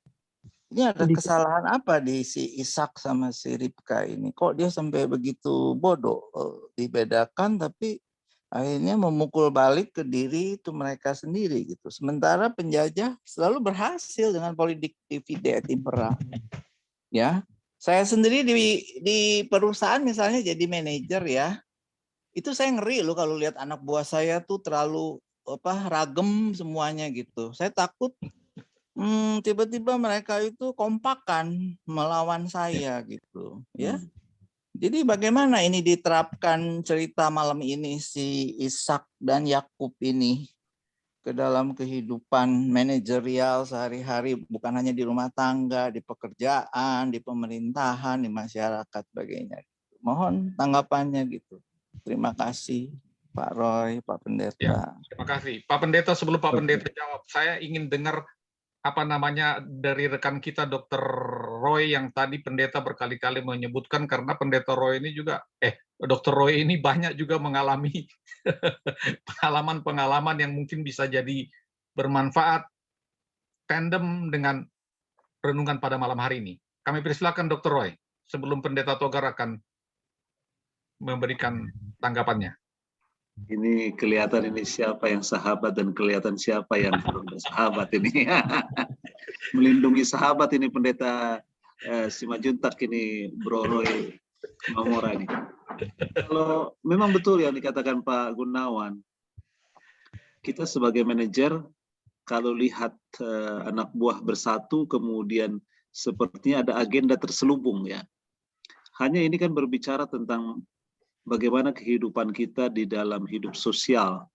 ini ada kesalahan apa di si Ishak sama si Ribka ini? Kok dia sampai begitu bodoh? Dibedakan tapi akhirnya memukul balik ke diri itu mereka sendiri gitu. Sementara penjajah selalu berhasil dengan politik divide et impera. Ya, saya sendiri di perusahaan misalnya jadi manajer ya. Itu saya ngeri loh kalau lihat anak buah saya tuh terlalu ragem semuanya gitu. Saya takut tiba-tiba mereka itu kompakan melawan saya gitu ya. Jadi bagaimana ini diterapkan cerita malam ini si Ishak dan Yakub ini ke dalam kehidupan manajerial sehari-hari, bukan hanya di rumah tangga, di pekerjaan, di pemerintahan, di masyarakat, sebagainya. Mohon tanggapannya gitu. Terima kasih Pak Roy, Pak Pendeta. Ya, terima kasih. Pak Pendeta, sebelum Pak Pendeta jawab, saya ingin dengar dari rekan kita Dr. Roy yang tadi Pendeta berkali-kali menyebutkan, karena Pendeta Roy ini juga, Dr. Roy ini banyak juga mengalami pengalaman-pengalaman yang mungkin bisa jadi bermanfaat tandem dengan renungan pada malam hari ini. Kami persilakan Dr. Roy sebelum Pendeta Togar akan memberikan tanggapannya. Ini kelihatan ini siapa yang sahabat dan kelihatan siapa yang belum bersahabat ini. Melindungi sahabat ini Pendeta Simanjuntak ini, Bro Roy Mamora ini. Kalau memang betul yang dikatakan Pak Gunawan, kita sebagai manajer kalau lihat anak buah bersatu kemudian sepertinya ada agenda terselubung ya. Hanya ini kan berbicara tentang bagaimana kehidupan kita di dalam hidup sosial.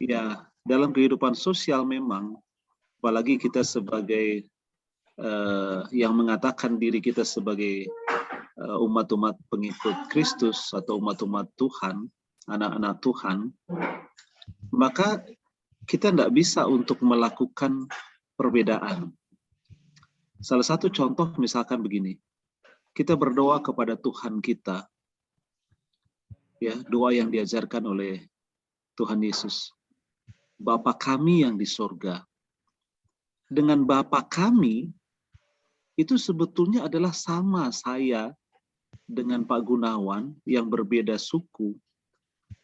Ya, dalam kehidupan sosial memang, apalagi kita sebagai yang mengatakan diri kita sebagai umat-umat pengikut Kristus atau umat-umat Tuhan, anak-anak Tuhan, maka kita tidak bisa untuk melakukan perbedaan. Salah satu contoh misalkan begini, kita berdoa kepada Tuhan kita, ya, doa yang diajarkan oleh Tuhan Yesus. Bapa kami yang di sorga. Dengan Bapa kami, itu sebetulnya adalah sama saya dengan Pak Gunawan yang berbeda suku,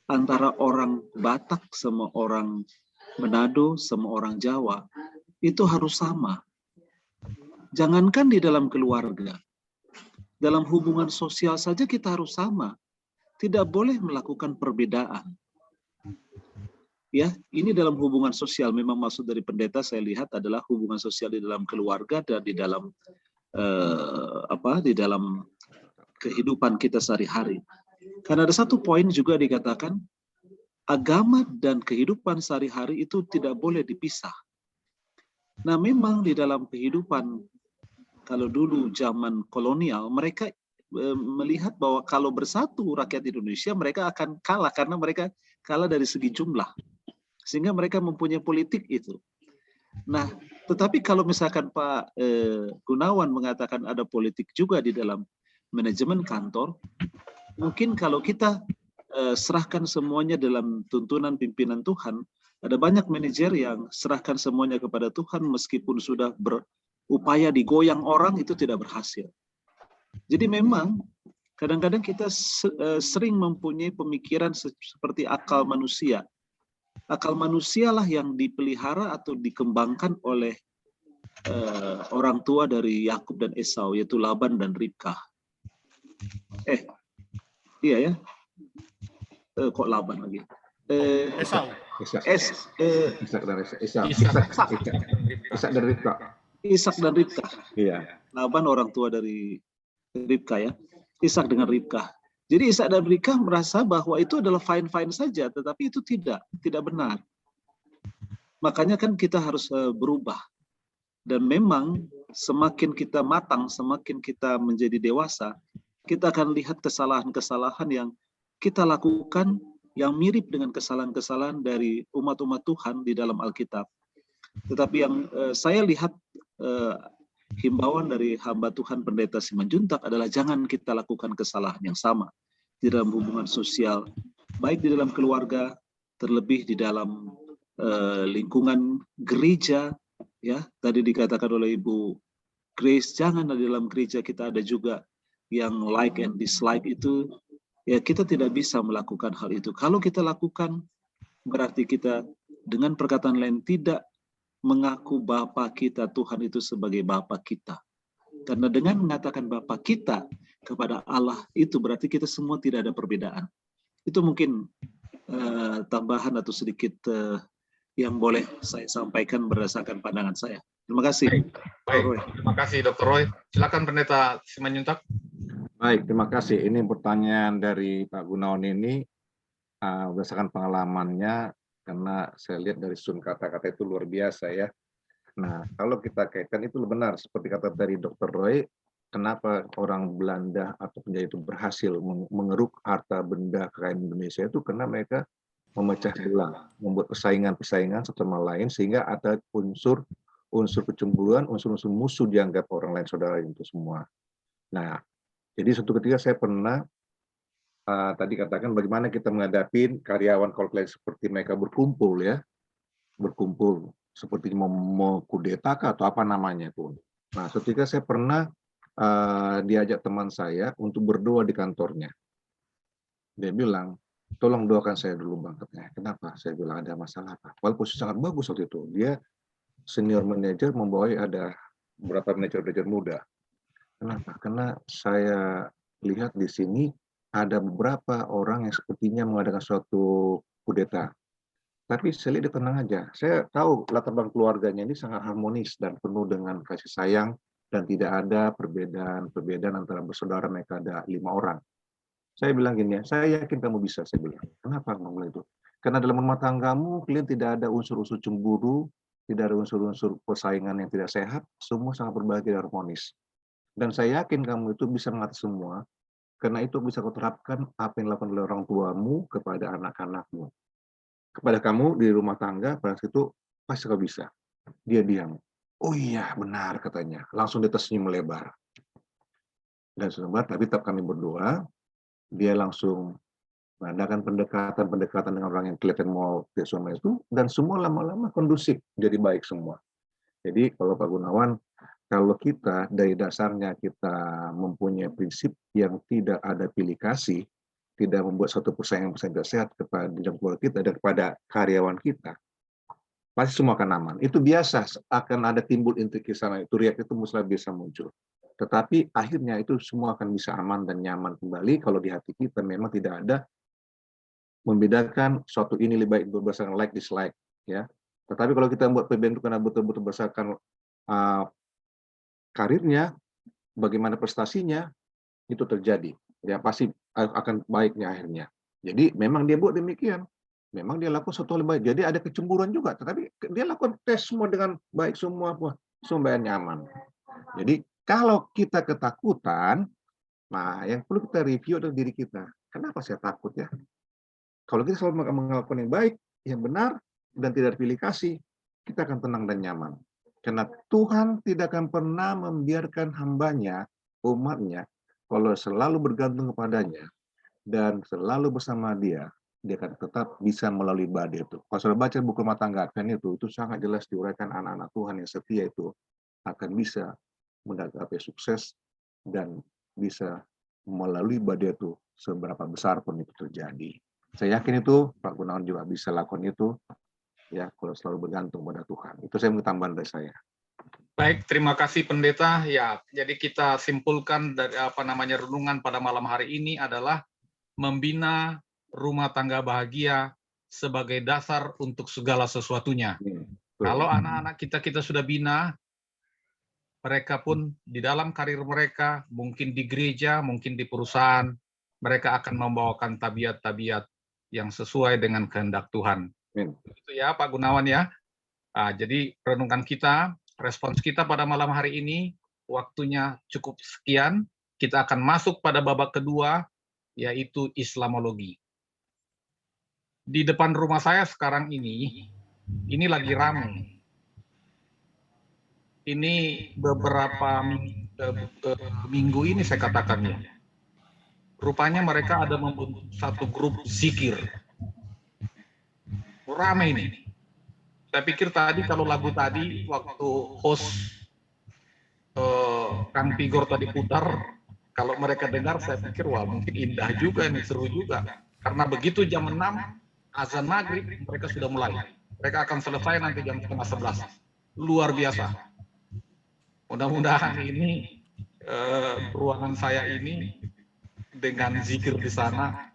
antara orang Batak sama orang Manado sama orang Jawa, itu harus sama. Jangankan di dalam keluarga, dalam hubungan sosial saja kita harus sama. Tidak boleh melakukan perbedaan. Ya, ini dalam hubungan sosial. Memang maksud dari pendeta saya lihat adalah hubungan sosial di dalam keluarga dan di dalam di dalam kehidupan kita sehari-hari. Karena ada satu poin juga dikatakan agama dan kehidupan sehari-hari itu tidak boleh dipisah. Nah, memang di dalam kehidupan kalau dulu zaman kolonial mereka melihat bahwa kalau bersatu rakyat Indonesia mereka akan kalah karena mereka kalah dari segi jumlah, sehingga mereka mempunyai politik itu. Nah, tetapi kalau misalkan Pak Gunawan mengatakan ada politik juga di dalam manajemen kantor, mungkin kalau kita serahkan semuanya dalam tuntunan pimpinan Tuhan, ada banyak manajer yang serahkan semuanya kepada Tuhan meskipun sudah berupaya digoyang orang itu tidak berhasil. Jadi memang kadang-kadang kita sering mempunyai pemikiran seperti akal manusia. Akal manusialah yang dipelihara atau dikembangkan oleh orang tua dari Yakub dan Esau, yaitu Laban dan Ribkah. Iya ya. Kok Laban lagi? Esau. Ishak dan Ribkah. Ishak dan Ribkah. Iya. Laban orang tua dari Ribkah ya. Ishak dengan Ribkah. Jadi Ishak dan Ribkah merasa bahwa itu adalah fine-fine saja, tetapi itu tidak benar. Makanya kan kita harus berubah. Dan memang semakin kita matang, semakin kita menjadi dewasa, kita akan lihat kesalahan-kesalahan yang kita lakukan yang mirip dengan kesalahan-kesalahan dari umat-umat Tuhan di dalam Alkitab. Tetapi yang saya lihat himbauan dari hamba Tuhan Pendeta Simanjuntak adalah jangan kita lakukan kesalahan yang sama di dalam hubungan sosial, baik di dalam keluarga, terlebih di dalam lingkungan gereja. Ya, tadi dikatakan oleh Ibu Grace, jangan di dalam gereja kita ada juga yang like and dislike itu. Ya, kita tidak bisa melakukan hal itu. Kalau kita lakukan, berarti kita dengan perkataan lain tidak mengaku Bapa kita, Tuhan itu sebagai Bapa kita. Karena dengan mengatakan Bapa kita kepada Allah, itu berarti kita semua tidak ada perbedaan. Itu mungkin tambahan atau sedikit yang boleh saya sampaikan berdasarkan pandangan saya. Terima kasih. Baik. Terima kasih Dr. Roy. Silakan Pendeta Simanjuntak. Baik, terima kasih. Ini pertanyaan dari Pak Gunawan ini berdasarkan pengalamannya karena saya lihat dari sun kata-kata itu luar biasa ya. Nah, kalau kita kaitkan itu benar seperti kata dari Dr. Roy, kenapa orang Belanda atau penjajah itu berhasil mengeruk harta benda kekayaan Indonesia itu karena mereka memecah belah, membuat persaingan-persaingan satu sama lain sehingga ada unsur kecemburuan, unsur-unsur musuh dianggap orang lain saudara itu semua. Nah, jadi suatu ketika saya pernah tadi katakan bagaimana kita menghadapi karyawan korporat seperti mereka berkumpul seperti mau kudeta atau apa namanya itu. Nah, ketika saya pernah diajak teman saya untuk berdoa di kantornya. Dia bilang, tolong doakan saya dulu Bang. Kenapa? Saya bilang ada masalah apa? Walaupun sangat bagus waktu itu. Dia senior manager membawai ada beberapa manajer muda. Kenapa? Karena saya lihat di sini ada beberapa orang yang sepertinya mengadakan suatu kudeta. Tapi saya lihat dia tenang aja. Saya tahu latar belakang keluarganya ini sangat harmonis dan penuh dengan kasih sayang dan tidak ada perbedaan antara bersaudara, mereka ada 5 orang. Saya bilang gini ya, saya yakin kamu bisa, saya bilang. Kenapa ngomong itu? Karena dalam rumah tanggamu kalian tidak ada unsur-unsur cemburu, tidak ada unsur-unsur persaingan yang tidak sehat, semua sangat berbahagia dan harmonis. Dan saya yakin kamu itu bisa mengatasi semua, karena itu bisa kau terapkan apa yang dilakukan oleh orang tuamu kepada anak-anakmu. Kepada kamu di rumah tangga, pada situ pasti kau bisa. Dia diam. Oh iya, benar katanya. Langsung dia tersenyum melebar. Dan sebentar, tapi tetap kami berdoa, dia langsung mengadakan pendekatan dengan orang yang kelihatan mau sama itu, dan semua lama-lama kondusif, jadi baik semua. Jadi kalau Pak Gunawan, kalau kita dari dasarnya kita mempunyai prinsip yang tidak ada pilih kasih, tidak membuat satu persaingan tidak sehat kepada dalam keluarga kita dan kepada karyawan kita, pasti semua akan aman. Itu biasa, akan ada timbul intrik di sana, itu riak itu musnah bisa muncul. Tetapi akhirnya itu semua akan bisa aman dan nyaman kembali kalau di hati kita memang tidak ada membedakan suatu ini lebih baik berdasarkan like dislike ya. Tetapi kalau kita membuat PBN itu karena betul-betul berdasarkan karirnya, bagaimana prestasinya, itu terjadi. Ya pasti akan baiknya akhirnya. Jadi memang dia buat demikian. Memang dia lakukan sesuatu yang baik. Jadi ada kecemburuan juga, tetapi dia lakukan tes semua dengan baik semua, semua nyaman. Jadi kalau kita ketakutan, nah yang perlu kita review adalah diri kita. Kenapa saya takut ya? Kalau kita selalu melakukan yang baik, yang benar, dan tidak pilih kasih, kita akan tenang dan nyaman. Karena Tuhan tidak akan pernah membiarkan hambanya, umatnya, kalau selalu bergantung kepadanya, dan selalu bersama dia akan tetap bisa melalui badai itu. Kalau sudah baca buku rumah tangga Advent itu sangat jelas diuraikan anak-anak Tuhan yang setia itu akan bisa mencapai sukses dan bisa melalui badai itu seberapa besar pun itu terjadi. Saya yakin itu Pak Gunawan juga bisa lakukan itu ya kalau selalu bergantung pada Tuhan. Itu saya tambahan dari saya. Baik, terima kasih Pendeta. Ya, jadi kita simpulkan dari renungan pada malam hari ini adalah membina rumah tangga bahagia sebagai dasar untuk segala sesuatunya. Kalau anak-anak kita sudah bina, mereka pun di dalam karir mereka, mungkin di gereja, mungkin di perusahaan, mereka akan membawakan tabiat-tabiat yang sesuai dengan kehendak Tuhan. Itu ya Pak Gunawan ya. Nah, jadi renungan kita, respons kita pada malam hari ini, waktunya cukup sekian. Kita akan masuk pada babak kedua, yaitu Islamologi. Di depan rumah saya sekarang ini lagi ramai. Ini beberapa minggu ini saya katakan ya. Rupanya mereka ada membentuk satu grup zikir. Ramai ini. Saya pikir tadi kalau lagu tadi waktu host Kang Tigor tadi putar, kalau mereka dengar saya pikir wah mungkin indah juga nih, seru juga. Karena begitu jam 6 azan maghrib mereka sudah mulai. Mereka akan selesai nanti jam 10:30. Luar biasa. Mudah-mudahan ini ruangan saya ini dengan zikir di sana,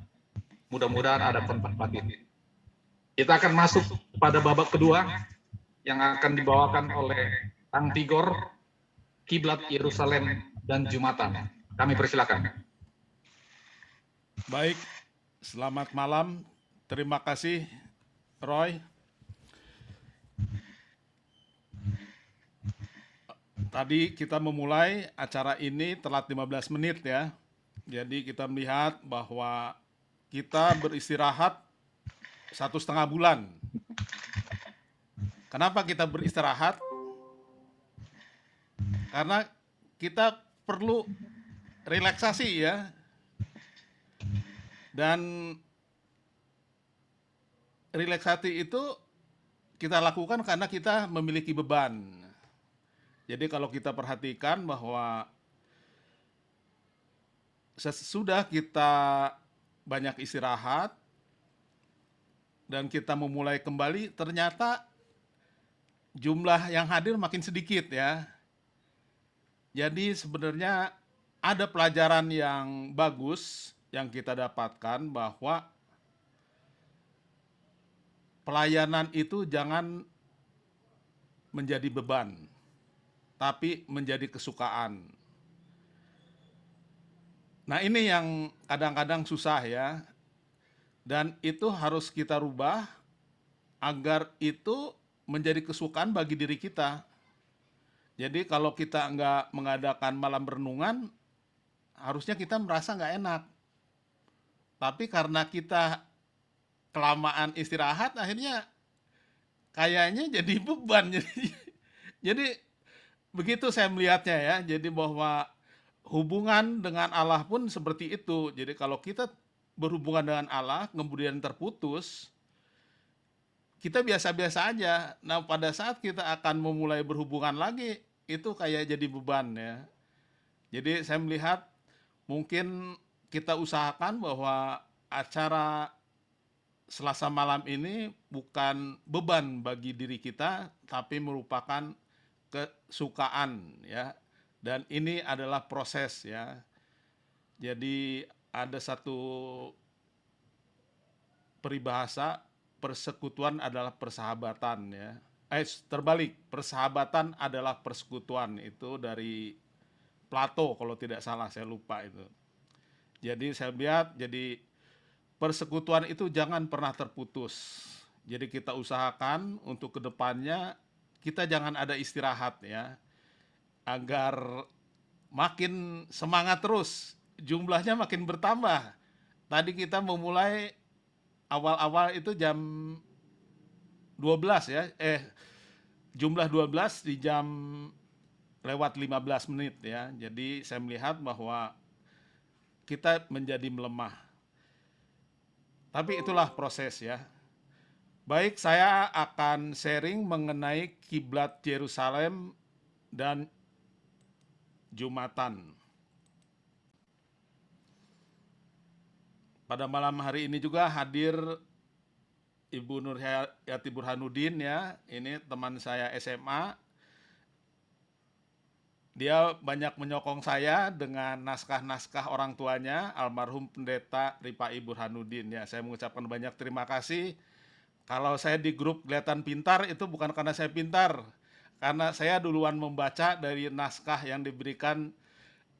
mudah-mudahan ada kontak batin. Kita akan masuk pada babak kedua yang akan dibawakan oleh Kang Tigor, Kiblat Yerusalem dan Jumatan. Kami persilakan. Baik, selamat malam. Terima kasih Roy. Tadi kita memulai acara ini telat 15 menit ya. Jadi kita melihat bahwa kita beristirahat 1,5 bulan. Kenapa kita beristirahat? Karena kita perlu relaksasi ya. Dan relaksasi itu kita lakukan karena kita memiliki beban. Jadi kalau kita perhatikan bahwa sesudah kita banyak istirahat dan kita memulai kembali, ternyata jumlah yang hadir makin sedikit ya. Jadi sebenarnya ada pelajaran yang bagus yang kita dapatkan bahwa pelayanan itu jangan menjadi beban, tapi menjadi kesukaan. Nah ini yang kadang-kadang susah ya, dan itu harus kita rubah agar itu menjadi kesukaan bagi diri kita. Jadi kalau kita nggak mengadakan malam renungan, harusnya kita merasa nggak enak. Tapi karena kita kelamaan istirahat, akhirnya kayaknya jadi beban. Jadi begitu saya melihatnya ya. Jadi bahwa hubungan dengan Allah pun seperti itu. Jadi kalau kita berhubungan dengan Allah, kemudian terputus, kita biasa-biasa aja. Nah pada saat kita akan memulai berhubungan lagi, itu kayak jadi beban ya. Jadi saya melihat mungkin kita usahakan bahwa acara Selasa malam ini bukan beban bagi diri kita, tapi merupakan kesukaan ya. Dan ini adalah proses ya. Jadi ada satu peribahasa, persekutuan adalah persahabatan ya. Terbalik, persahabatan adalah persekutuan, itu dari Plato kalau tidak salah, saya lupa itu. Jadi saya lihat, jadi persekutuan itu jangan pernah terputus. Jadi kita usahakan untuk kedepannya kita jangan ada istirahat ya, agar makin semangat terus, jumlahnya makin bertambah. Tadi kita memulai awal-awal itu jam 12 ya, jumlah 12 di jam lewat 15 menit ya. Jadi saya melihat bahwa kita menjadi melemah. Tapi itulah proses ya. Baik, saya akan sharing mengenai kiblat Yerusalem dan Jumatan. Pada malam hari ini juga hadir Ibu Nurhayati Burhanuddin ya. Ini teman saya SMA. Dia banyak menyokong saya dengan naskah-naskah orang tuanya, almarhum Pendeta Ripai Burhanuddin ya. Saya mengucapkan banyak terima kasih. Kalau saya di grup kelihatan pintar, itu bukan karena saya pintar, karena saya duluan membaca dari naskah yang diberikan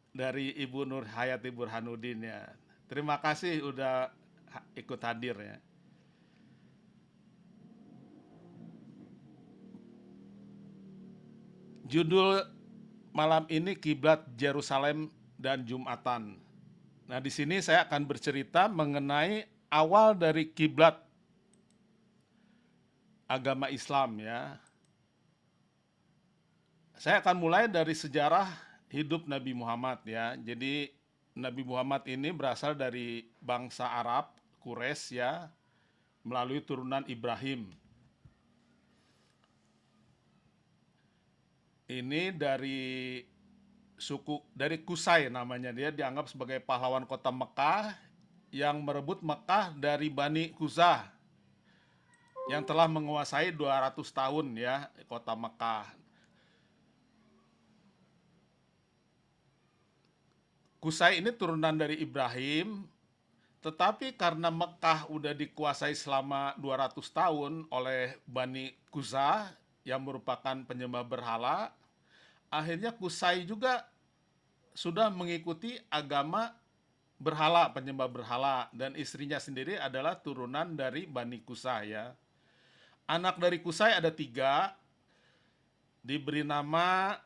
dari Ibu Nurhayati Burhanuddin ya. Terima kasih udah ikut hadir ya. Judul malam ini kiblat Yerusalem dan Jumatan. Nah, di sini saya akan bercerita mengenai awal dari kiblat agama Islam ya. Saya akan mulai dari sejarah hidup Nabi Muhammad ya. Jadi Nabi Muhammad ini berasal dari bangsa Arab, Quraisy ya, melalui turunan Ibrahim. Ini dari suku, dari Qusay namanya, dia dianggap sebagai pahlawan kota Mekah yang merebut Mekah dari Bani Khuzah yang telah menguasai 200 tahun ya kota Mekah. Qusay ini turunan dari Ibrahim, tetapi karena Mekah udah dikuasai selama 200 tahun oleh Bani Khuzah yang merupakan penyembah berhala, akhirnya Qusay juga sudah mengikuti agama berhala, penyembah berhala, dan istrinya sendiri adalah turunan dari Bani Qusay ya. Anak dari Kusai ada 3, diberi nama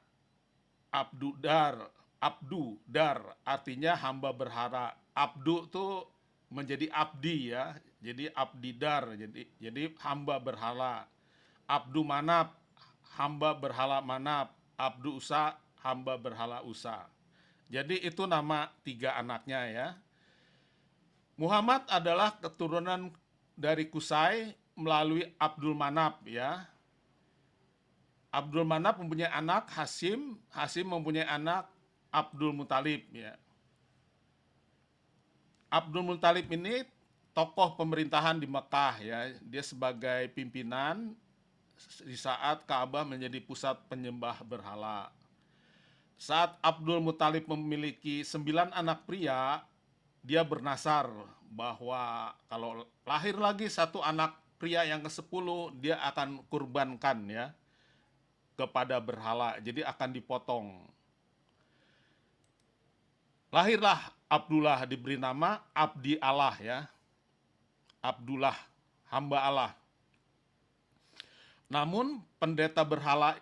Abdudar. Abdudar artinya hamba berhala. Abdu tuh menjadi abdi ya, jadi abdidar, jadi hamba berhala. Abdu Manap, hamba berhala Manap. Abdu Usa, hamba berhala Usa. Jadi itu nama 3 anaknya ya. Muhammad adalah keturunan dari Kusai melalui Abdul Manap ya. Abdul Manap mempunyai anak Hasim, Hasim mempunyai anak Abdul Muthalib ya. Abdul Muthalib ini tokoh pemerintahan di Mekah ya. Dia sebagai pimpinan di saat Ka'bah menjadi pusat penyembah berhala. Saat Abdul Muthalib memiliki 9 anak pria, dia bernasar bahwa kalau lahir lagi 1 anak pria yang ke-10, dia akan kurbankan ya kepada berhala, jadi akan dipotong. Lahirlah Abdullah, diberi nama Abdi Allah ya. Abdullah, hamba Allah. Namun pendeta berhala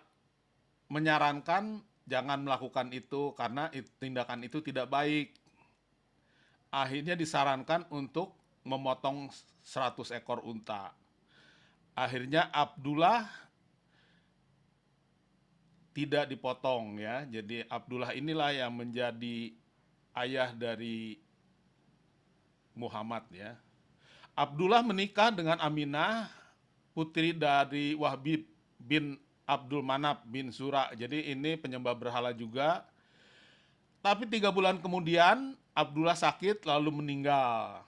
menyarankan jangan melakukan itu karena tindakan itu tidak baik. Akhirnya disarankan untuk memotong 100 ekor unta. Akhirnya Abdullah tidak dipotong ya. Jadi Abdullah inilah yang menjadi ayah dari Muhammad ya. Abdullah menikah dengan Aminah, putri dari Wahbi bin Abdul Manap bin Zura. Jadi ini penyembah berhala juga. Tapi 3 bulan kemudian Abdullah sakit lalu meninggal.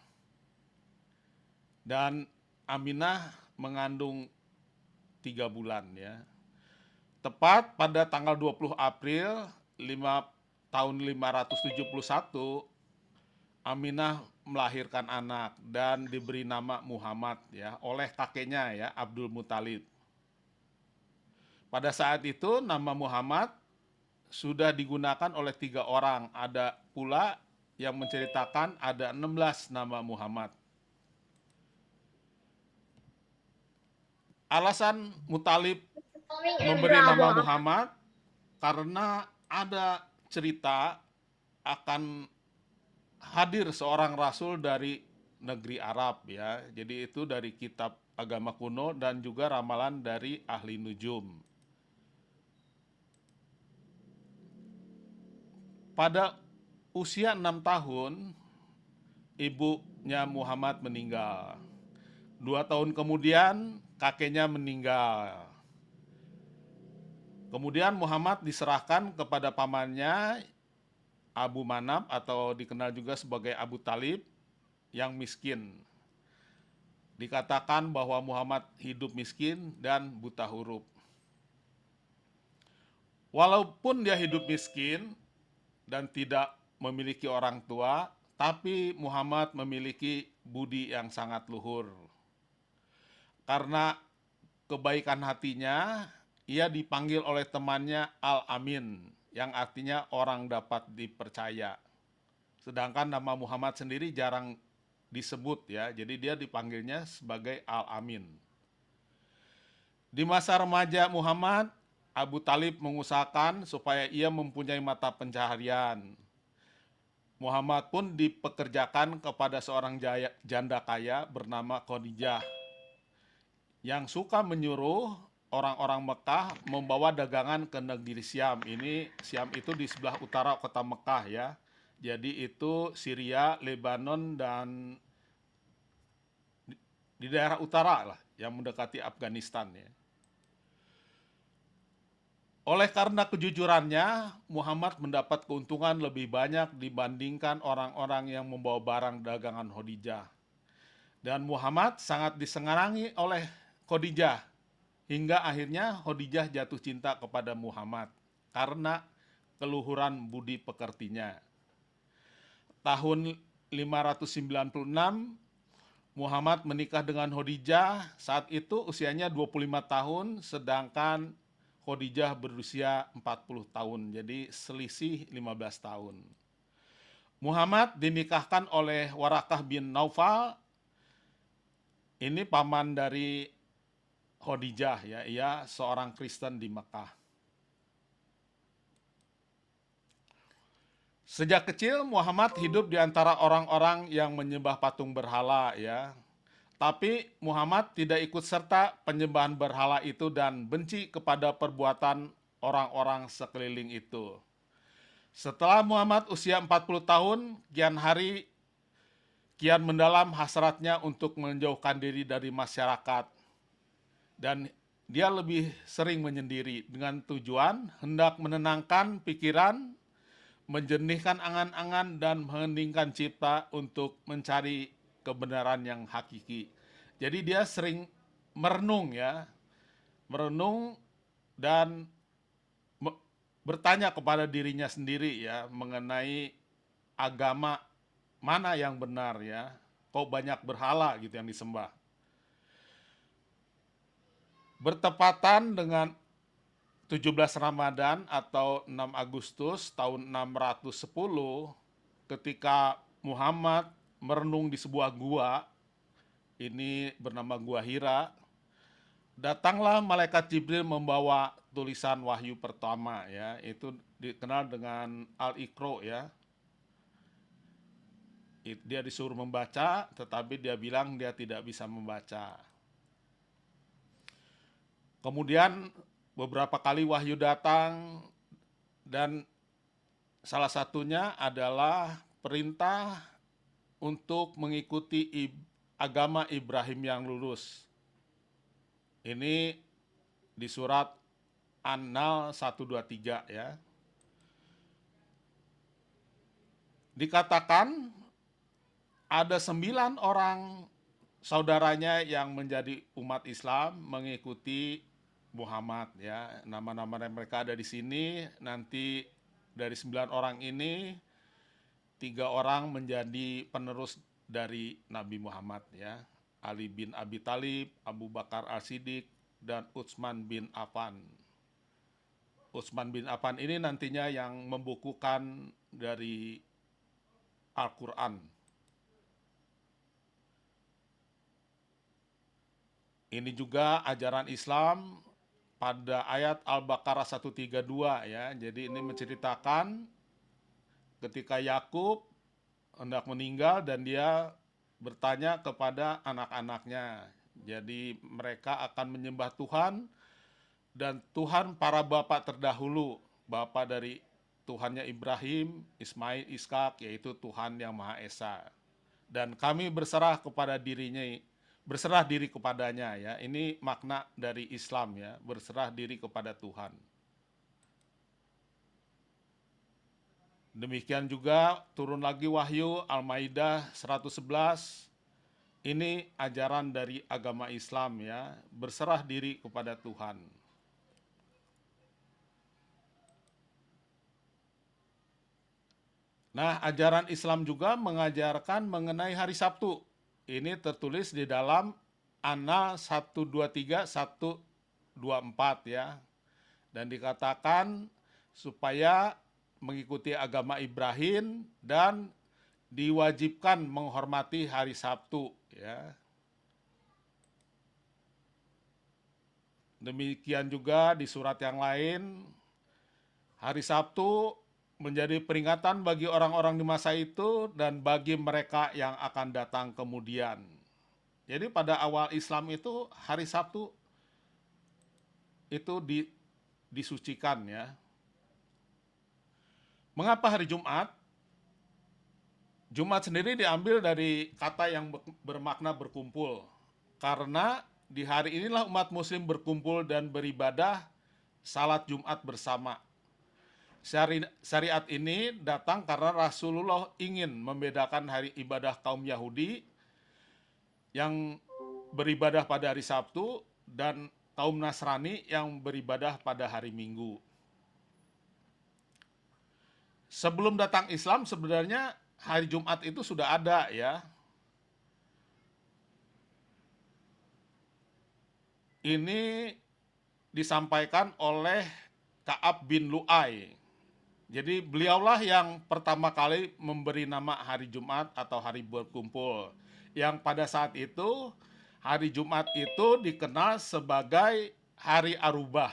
Dan Aminah mengandung 3 bulan ya. Tepat pada tanggal 20 April tahun 571, Aminah melahirkan anak dan diberi nama Muhammad ya oleh kakeknya ya, Abdul Muthalib. Pada saat itu nama Muhammad sudah digunakan oleh 3 orang. Ada pula yang menceritakan ada 16 nama Muhammad. Alasan Muthalib memberi nama Muhammad karena ada cerita akan hadir seorang rasul dari negeri Arab ya. Jadi itu dari kitab agama kuno dan juga ramalan dari ahli nujum. Pada usia 6 tahun, ibunya Muhammad meninggal. 2 tahun kemudian, kakeknya meninggal. Kemudian Muhammad diserahkan kepada pamannya Abu Manap atau dikenal juga sebagai Abu Talib yang miskin. Dikatakan bahwa Muhammad hidup miskin dan buta huruf. Walaupun dia hidup miskin dan tidak memiliki orang tua, tapi Muhammad memiliki budi yang sangat luhur. Karena kebaikan hatinya, ia dipanggil oleh temannya Al-Amin, yang artinya orang dapat dipercaya. Sedangkan nama Muhammad sendiri jarang disebut ya, jadi dia dipanggilnya sebagai Al-Amin. Di masa remaja Muhammad, Abu Talib mengusahakan supaya ia mempunyai mata pencaharian. Muhammad pun dipekerjakan kepada seorang janda kaya bernama Khadijah, yang suka menyuruh orang-orang Mekah membawa dagangan ke negeri Syam. Ini Syam itu di sebelah utara kota Mekah ya. Jadi itu Syria, Lebanon, dan di daerah utara lah yang mendekati Afghanistan ya. Oleh karena kejujurannya, Muhammad mendapat keuntungan lebih banyak dibandingkan orang-orang yang membawa barang dagangan Khadijah. Dan Muhammad sangat disenangi oleh Khadijah, hingga akhirnya Khadijah jatuh cinta kepada Muhammad karena keluhuran budi pekertinya. Tahun 596, Muhammad menikah dengan Khadijah. Saat itu usianya 25 tahun, sedangkan Khadijah berusia 40 tahun, jadi selisih 15 tahun. Muhammad dinikahkan oleh Warakah bin Naufal, ini paman dari Khadijah ya, ia seorang Kristen di Mekah. Sejak kecil Muhammad hidup di antara orang-orang yang menyembah patung berhala ya. Tapi Muhammad tidak ikut serta penyembahan berhala itu dan benci kepada perbuatan orang-orang sekeliling itu. Setelah Muhammad usia 40 tahun, kian mendalam hasratnya untuk menjauhkan diri dari masyarakat. Dan dia lebih sering menyendiri dengan tujuan hendak menenangkan pikiran, menjernihkan angan-angan, dan mengheningkan cipta untuk mencari kebenaran yang hakiki. Jadi dia sering merenung ya, merenung dan bertanya kepada dirinya sendiri ya mengenai agama mana yang benar ya. Kok banyak berhala gitu yang disembah. Bertepatan dengan 17 Ramadan atau 6 Agustus tahun 610 ketika Muhammad merenung di sebuah gua, ini bernama Gua Hira, datanglah malaikat Jibril membawa tulisan wahyu pertama ya, itu dikenal dengan Al-Iqra ya. Dia disuruh membaca tetapi dia bilang dia tidak bisa membaca. Kemudian beberapa kali wahyu datang dan salah satunya adalah perintah untuk mengikuti agama Ibrahim yang lurus. Ini di surat An-Nahl 123 ya. Dikatakan ada 9 orang saudaranya yang menjadi umat Islam mengikuti Muhammad ya. Nama-nama mereka ada di sini. Nanti dari 9 orang ini 3 orang menjadi penerus dari Nabi Muhammad ya. Ali bin Abi Thalib, Abu Bakar As-Siddiq, dan Utsman bin Affan. Utsman bin Affan ini nantinya yang membukukan dari Al-Quran. Ini juga ajaran Islam pada ayat Al-Baqarah 132 ya. Jadi ini menceritakan ketika Yakub hendak meninggal dan dia bertanya kepada anak-anaknya. Jadi mereka akan menyembah Tuhan dan Tuhan para bapak terdahulu, bapak dari Tuhannya Ibrahim, Ismail, Ishak, yaitu Tuhan yang Maha Esa. Dan kami berserah kepada dirinya, berserah diri kepadanya ya. Ini makna dari Islam ya, berserah diri kepada Tuhan. Demikian juga turun lagi wahyu Al-Maidah 111. Ini ajaran dari agama Islam ya, berserah diri kepada Tuhan. Nah, ajaran Islam juga mengajarkan mengenai hari Sabtu. Ini tertulis di dalam An-Nahl 123, 124 ya. Dan dikatakan supaya mengikuti agama Ibrahim dan diwajibkan menghormati hari Sabtu ya. Demikian juga di surat yang lain, hari Sabtu menjadi peringatan bagi orang-orang di masa itu dan bagi mereka yang akan datang kemudian. Jadi pada awal Islam itu hari Sabtu itu disucikan ya. Mengapa hari Jumat? Jumat sendiri diambil dari kata yang bermakna berkumpul. Karena di hari inilah umat muslim berkumpul dan beribadah salat Jumat bersama. Syariat ini datang karena Rasulullah ingin membedakan hari ibadah kaum Yahudi yang beribadah pada hari Sabtu dan kaum Nasrani yang beribadah pada hari Minggu. Sebelum datang Islam sebenarnya hari Jumat itu sudah ada ya. Ini disampaikan oleh Ka'ab bin Lu'ay. Jadi beliaulah yang pertama kali memberi nama hari Jumat atau hari berkumpul. Yang pada saat itu hari Jumat itu dikenal sebagai hari Arubah.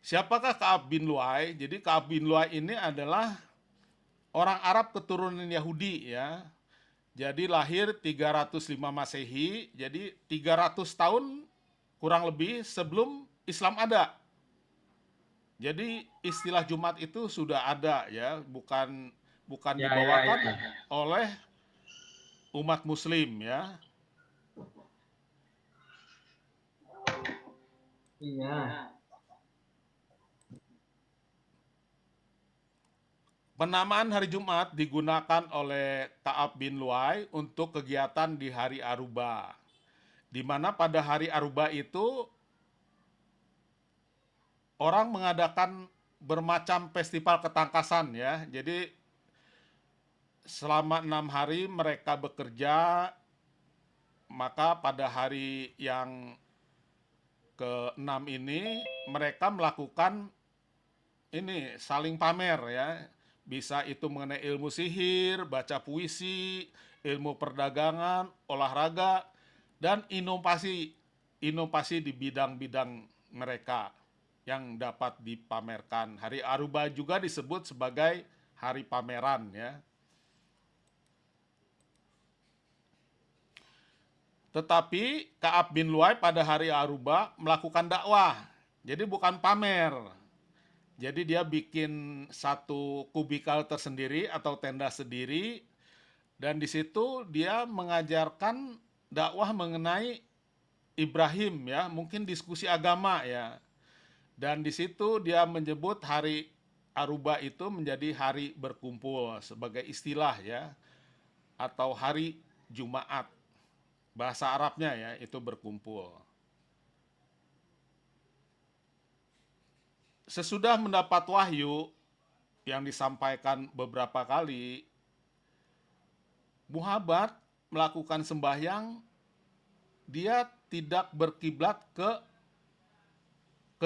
Siapakah Ka'ab bin Lu'ay? Jadi Ka'ab bin Lu'ay ini adalah orang Arab keturunan Yahudi ya. Jadi lahir 305 Masehi, jadi 300 tahun kurang lebih sebelum Islam ada. Jadi istilah Jumat itu sudah ada ya, bukan dibawakan oleh umat Muslim ya. Iya. Penamaan hari Jumat digunakan oleh Ka'ab bin Lu'ay untuk kegiatan di hari Arubah. Di mana pada hari Arubah itu orang mengadakan bermacam festival ketangkasan ya. Jadi selama 6 hari mereka bekerja, maka pada hari yang ke-6 ini mereka melakukan ini saling pamer ya. Bisa itu mengenai ilmu sihir, baca puisi, ilmu perdagangan, olahraga, dan inovasi di bidang-bidang mereka yang dapat dipamerkan. Hari Arubah juga disebut sebagai hari pameran ya. Tetapi Ka'ab bin Lu'ay pada hari Arubah melakukan dakwah. Jadi bukan pamer. Jadi dia bikin satu kubikal tersendiri atau tenda sendiri, dan di situ dia mengajarkan dakwah mengenai Ibrahim ya, mungkin diskusi agama ya. Dan di situ dia menyebut hari Arubah itu menjadi hari berkumpul sebagai istilah ya, atau hari Jumat. Bahasa Arabnya ya, itu berkumpul. Sesudah mendapat wahyu yang disampaikan beberapa kali, Muhammad melakukan sembahyang, dia tidak berkiblat ke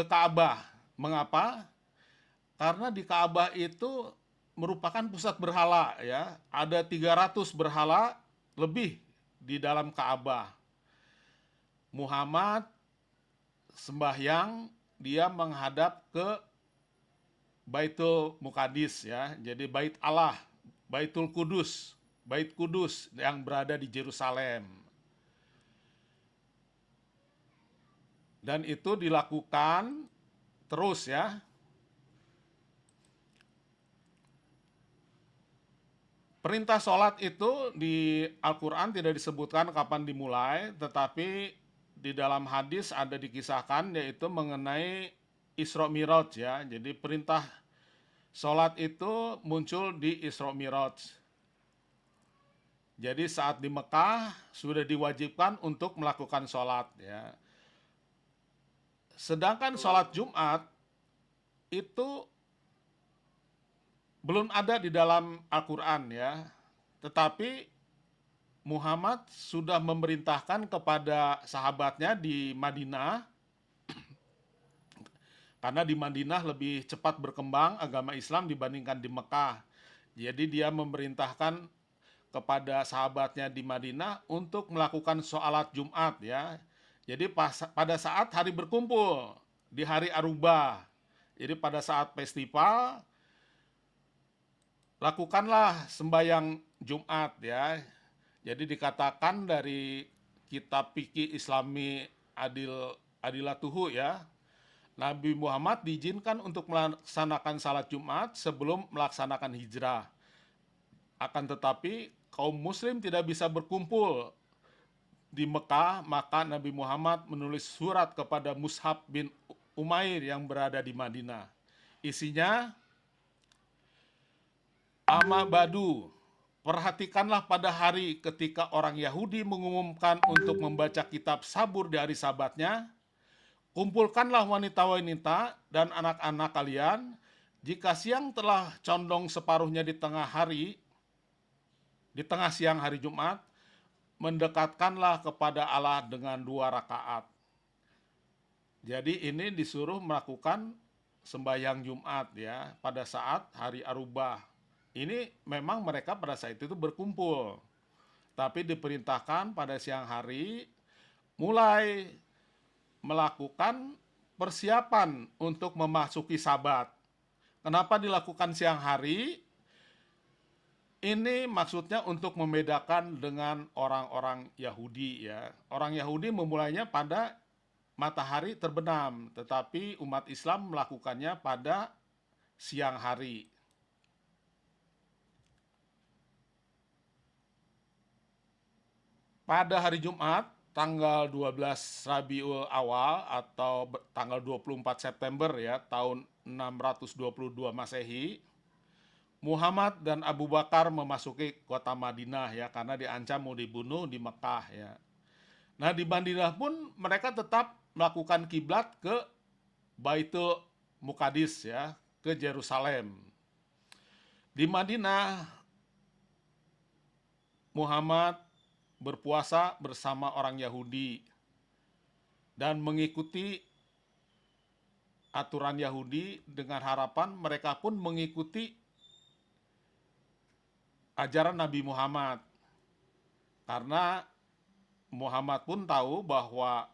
Ka'bah. Mengapa? Karena di Ka'bah itu merupakan pusat berhala ya. Ada 300 berhala lebih di dalam Ka'bah. Muhammad sembahyang, dia menghadap ke Baitul Muqaddis ya. Jadi Bait Allah, Baitul Kudus, Bait Kudus yang berada di Yerusalem. Dan itu dilakukan terus ya. Perintah sholat itu di Al-Quran tidak disebutkan kapan dimulai, tetapi di dalam hadis ada dikisahkan yaitu mengenai Isra Miraj ya. Jadi perintah sholat itu muncul di Isra Miraj. Jadi saat di Mekah sudah diwajibkan untuk melakukan sholat ya. Sedangkan sholat Jumat itu belum ada di dalam Al-Quran ya. Tetapi Muhammad sudah memerintahkan kepada sahabatnya di Madinah, karena di Madinah lebih cepat berkembang agama Islam dibandingkan di Mekah. Jadi dia memerintahkan kepada sahabatnya di Madinah untuk melakukan sholat Jumat ya. Jadi pada saat hari berkumpul, di hari Arubah, jadi pada saat festival, lakukanlah sembahyang Jumat ya. Jadi dikatakan dari kitab fikih Islami Adilatuhu ya, Nabi Muhammad diizinkan untuk melaksanakan salat Jumat sebelum melaksanakan hijrah. Akan tetapi kaum muslim tidak bisa berkumpul di Mekah, maka Nabi Muhammad menulis surat kepada Mus'ab bin Umair yang berada di Madinah. Isinya, Amma badu, perhatikanlah pada hari ketika orang Yahudi mengumumkan untuk membaca kitab Sabur di hari Sabatnya, kumpulkanlah wanita-wanita dan anak-anak kalian, jika siang telah condong separuhnya di tengah siang hari Jumat, mendekatkanlah kepada Allah dengan 2 rakaat. Jadi ini disuruh melakukan sembahyang Jumat ya, pada saat hari Arubah. Ini memang mereka pada saat itu berkumpul. tapi diperintahkan pada siang hari mulai melakukan persiapan untuk memasuki Sabat. Kenapa dilakukan siang hari? Ini maksudnya untuk membedakan dengan orang-orang Yahudi ya. Orang Yahudi memulainya pada matahari terbenam, tetapi umat Islam melakukannya pada siang hari. Pada hari Jumat, tanggal 12 Rabiul Awal atau tanggal 24 September ya, tahun 622 Masehi, Muhammad dan Abu Bakar memasuki kota Madinah ya, karena diancam mau dibunuh di Mekah ya. Nah, di Madinah pun mereka tetap melakukan kiblat ke Baitul Muqaddis ya, ke Yerusalem. Di Madinah, Muhammad berpuasa bersama orang Yahudi dan mengikuti aturan Yahudi dengan harapan mereka pun mengikuti ajaran Nabi Muhammad. Karena Muhammad pun tahu bahwa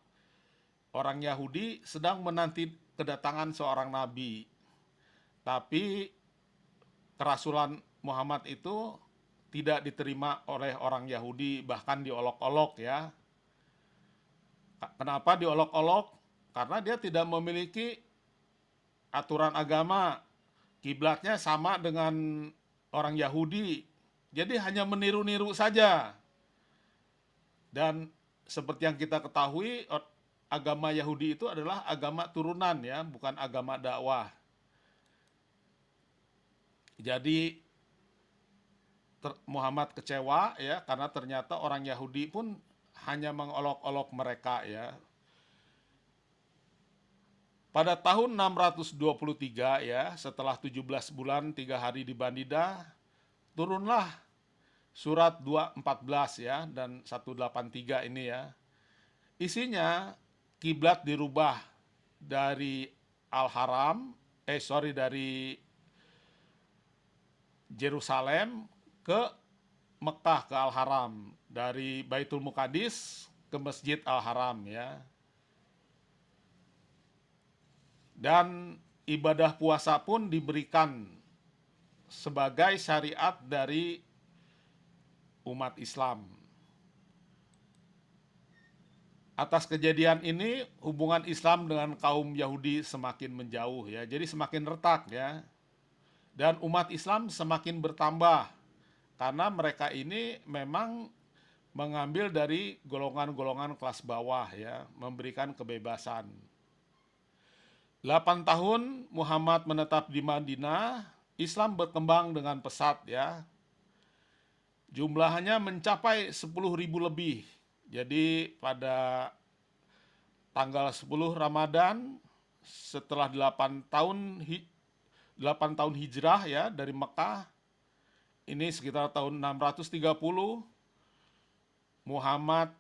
orang Yahudi sedang menanti kedatangan seorang nabi. Tapi kerasulan Muhammad itu tidak diterima oleh orang Yahudi, bahkan diolok-olok ya. Kenapa diolok-olok? Karena dia tidak memiliki aturan agama. Kiblatnya sama dengan orang Yahudi. Jadi hanya meniru-niru saja. Dan seperti yang kita ketahui, agama Yahudi itu adalah agama turunan ya, bukan agama dakwah. Jadi Muhammad kecewa ya, karena ternyata orang Yahudi pun hanya mengolok-olok mereka ya. Pada tahun 623 ya, setelah 17 bulan 3 hari di Madinah, turunlah surat 214 ya dan 183 ini ya. Isinya kiblat dirubah dari dari Yerusalem ke Mekah, ke Al-Haram, dari Baitul Muqaddis ke Masjid Al-Haram ya. Dan ibadah puasa pun diberikan sebagai syariat dari umat Islam. Atas kejadian ini, hubungan Islam dengan kaum Yahudi semakin menjauh ya, jadi semakin retak ya. Dan umat Islam semakin bertambah karena mereka ini memang mengambil dari golongan-golongan kelas bawah ya, memberikan kebebasan. 8 tahun Muhammad menetap di Madinah, Islam berkembang dengan pesat ya. Jumlahnya mencapai 10.000 lebih. Jadi pada tanggal 10 Ramadan setelah 8 tahun hijrah ya dari Mekah, ini sekitar tahun 630, Muhammad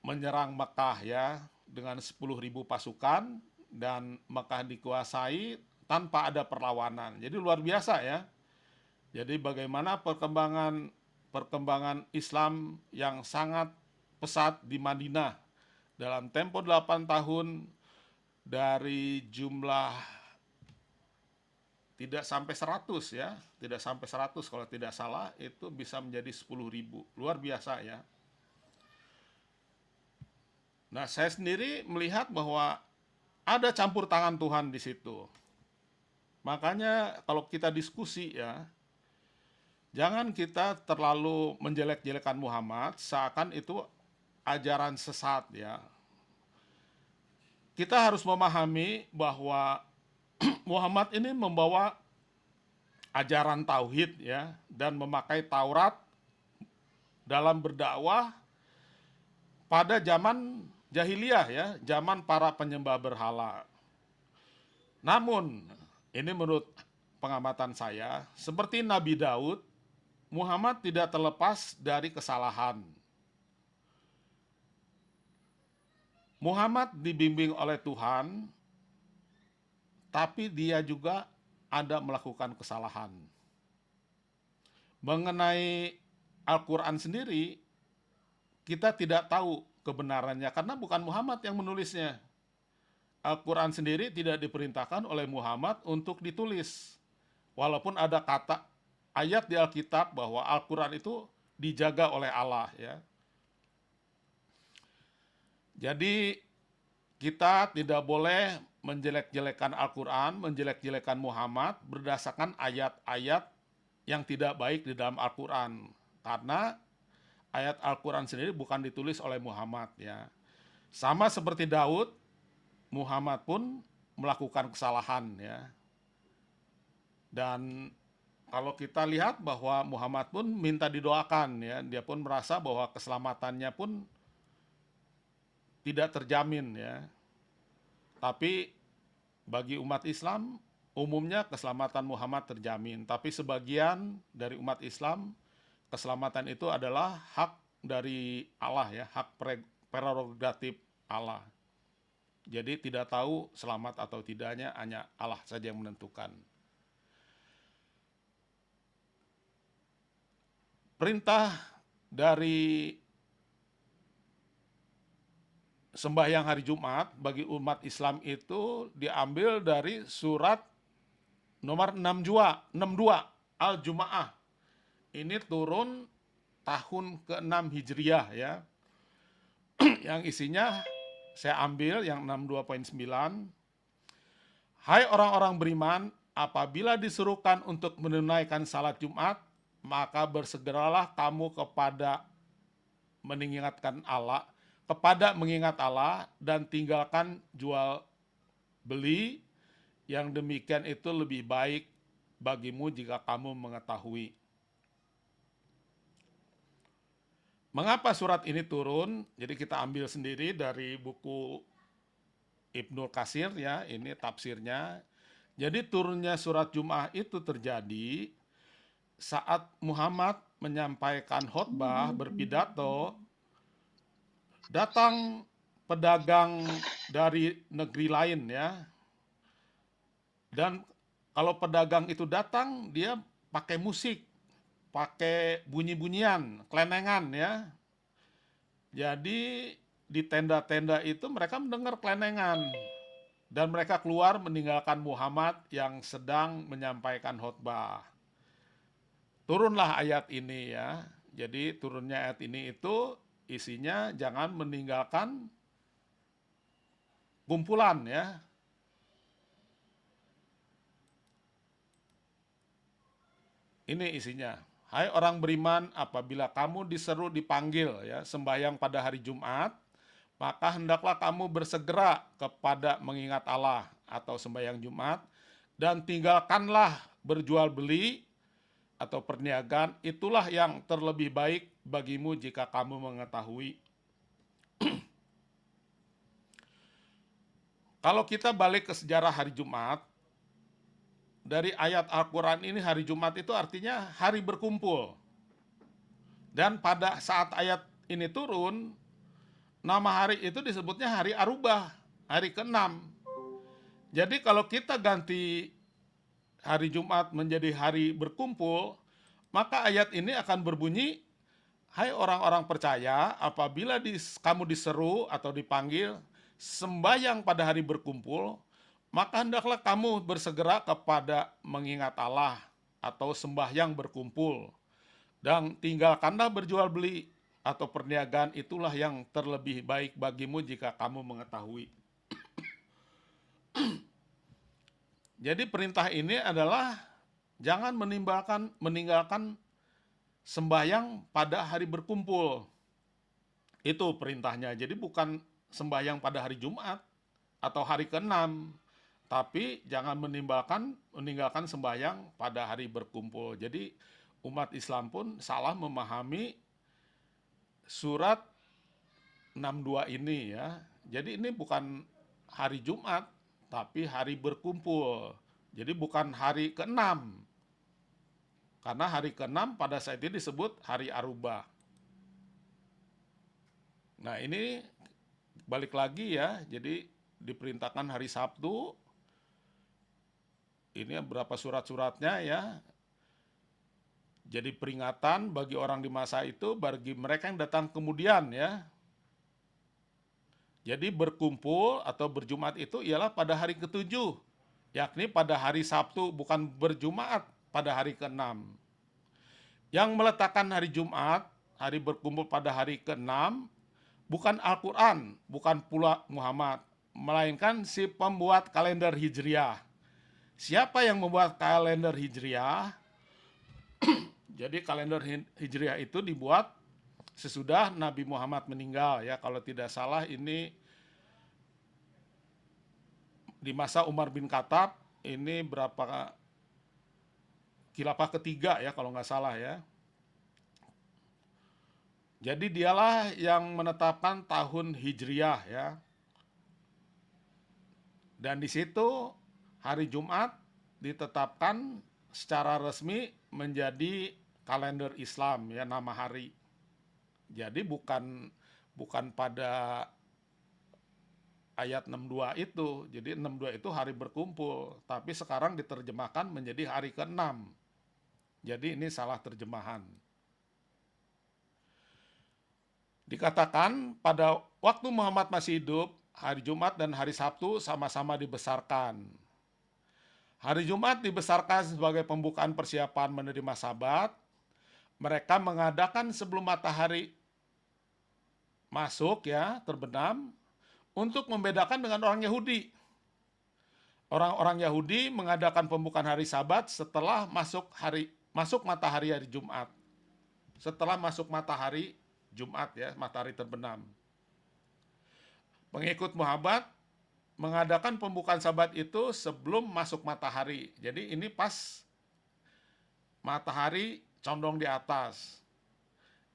menyerang Mekah ya dengan 10.000 pasukan dan Mekah dikuasai tanpa ada perlawanan. Jadi luar biasa ya. Jadi bagaimana perkembangan Islam yang sangat pesat di Madinah dalam tempo 8 tahun, dari jumlah tidak sampai 100 ya, tidak sampai 100 kalau tidak salah, itu bisa menjadi 10.000. Luar biasa ya. Nah, saya sendiri melihat bahwa ada campur tangan Tuhan di situ. Makanya kalau kita diskusi ya, jangan kita terlalu menjelek-jelekan Muhammad seakan itu ajaran sesat ya. Kita harus memahami bahwa Muhammad ini membawa ajaran tauhid ya, dan memakai Taurat dalam berdakwah pada zaman jahiliyah ya, zaman para penyembah berhala. Namun, ini menurut pengamatan saya, seperti Nabi Daud, Muhammad tidak terlepas dari kesalahan. Muhammad dibimbing oleh Tuhan, tapi dia juga ada melakukan kesalahan. Mengenai Al-Quran sendiri kita tidak tahu kebenarannya karena bukan Muhammad yang menulisnya. Al-Quran sendiri tidak diperintahkan oleh Muhammad untuk ditulis. Walaupun ada kata ayat di Alkitab bahwa Al-Quran itu dijaga oleh Allah ya. Jadi kita tidak boleh menjelek-jelekan Al-Quran, menjelek-jelekan Muhammad berdasarkan ayat-ayat yang tidak baik di dalam Al-Quran. Karena ayat Al-Quran sendiri bukan ditulis oleh Muhammad ya. Sama seperti Daud, Muhammad pun melakukan kesalahan ya. Dan kalau kita lihat bahwa Muhammad pun minta didoakan ya, dia pun merasa bahwa keselamatannya pun tidak terjamin ya. Tapi bagi umat Islam umumnya keselamatan Muhammad terjamin, tapi sebagian dari umat Islam keselamatan itu adalah hak dari Allah ya, hak prerogatif Allah. Jadi tidak tahu selamat atau tidaknya hanya Allah saja yang menentukan. Perintah dari sembahyang hari Jumat bagi umat Islam itu diambil dari surat nomor 62 Al-Jumu'ah. Ini turun tahun ke-6 Hijriah ya. Yang isinya saya ambil yang 62.9. Hai orang-orang beriman, apabila disuruhkan untuk menunaikan salat Jumat, maka bersegeralah kamu kepada mengingat Allah dan tinggalkan jual beli, yang demikian itu lebih baik bagimu jika kamu mengetahui. Mengapa surat ini turun? Jadi kita ambil sendiri dari buku Ibnu Katsir ya, ini tafsirnya. Jadi turunnya surat Jumu'ah itu terjadi saat Muhammad menyampaikan khotbah, berpidato, datang pedagang dari negeri lain ya. Dan kalau pedagang itu datang, dia pakai musik, pakai bunyi-bunyian, kelenengan ya. Jadi di tenda-tenda itu mereka mendengar kelenengan. Dan mereka keluar meninggalkan Muhammad yang sedang menyampaikan khotbah. Turunlah ayat ini ya. Jadi turunnya ayat ini itu isinya jangan meninggalkan kumpulan ya. Ini isinya. Hai orang beriman, apabila kamu diseru dipanggil ya sembahyang pada hari Jumat, maka hendaklah kamu bersegera kepada mengingat Allah atau sembahyang Jumat, dan tinggalkanlah berjual beli atau perniagaan, itulah yang terlebih baik bagimu jika kamu mengetahui. Kalau kita balik ke sejarah hari Jumat, dari ayat Al-Quran ini hari Jumat itu artinya hari berkumpul. Dan pada saat ayat ini turun, nama hari itu disebutnya hari Arubah, hari ke-6. Jadi kalau kita ganti hari Jumat menjadi hari berkumpul, maka ayat ini akan berbunyi, hai orang-orang percaya, apabila kamu diseru atau dipanggil sembahyang pada hari berkumpul, maka hendaklah kamu bersegera kepada mengingat Allah atau sembahyang berkumpul, dan tinggalkanlah berjual beli atau perniagaan, itulah yang terlebih baik bagimu jika kamu mengetahui. Jadi perintah ini adalah jangan meninggalkan sembahyang pada hari berkumpul. Itu perintahnya. Jadi bukan sembahyang pada hari Jumat atau hari ke-6, tapi jangan meninggalkan sembahyang pada hari berkumpul. Jadi umat Islam pun salah memahami surat 62 ini ya. Jadi ini bukan hari Jumat, tapi hari berkumpul. Jadi bukan hari ke-6. Karena hari ke-6 pada saat ini disebut hari Arubah. Nah ini balik lagi ya, jadi diperintahkan hari Sabtu. Ini berapa surat-suratnya ya. Jadi peringatan bagi orang di masa itu, bagi mereka yang datang kemudian ya. Jadi berkumpul atau berjumat itu ialah pada hari ke-7, yakni pada hari Sabtu, bukan berjumat pada hari ke-6. Yang meletakkan hari Jumat, hari berkumpul pada hari ke-6, bukan Al-Quran, bukan pula Muhammad, melainkan si pembuat kalender Hijriah. Siapa yang membuat kalender Hijriah? Jadi kalender Hijriah itu dibuat sesudah Nabi Muhammad meninggal ya, kalau tidak salah ini di masa Umar bin Khattab, ini berapa khilafah ketiga ya kalau nggak salah ya. Jadi dialah yang menetapkan tahun Hijriah ya. Dan di situ hari Jumat ditetapkan secara resmi menjadi kalender Islam ya, nama hari. Jadi bukan pada ayat 62 itu. Jadi 62 itu hari berkumpul, tapi sekarang diterjemahkan menjadi hari ke-6. Jadi ini salah terjemahan. Dikatakan pada waktu Muhammad masih hidup, hari Jumat dan hari Sabtu sama-sama dibesarkan. Hari Jumat dibesarkan sebagai pembukaan persiapan menerima Sabat. Mereka mengadakan sebelum matahari masuk ya, terbenam, untuk membedakan dengan orang Yahudi. Orang-orang Yahudi mengadakan pembukaan hari Sabat setelah masuk matahari hari Jumat. Setelah masuk matahari Jumat ya, matahari terbenam. Pengikut Muhammad mengadakan pembukaan Sabat itu sebelum masuk matahari. Jadi ini pas matahari condong di atas.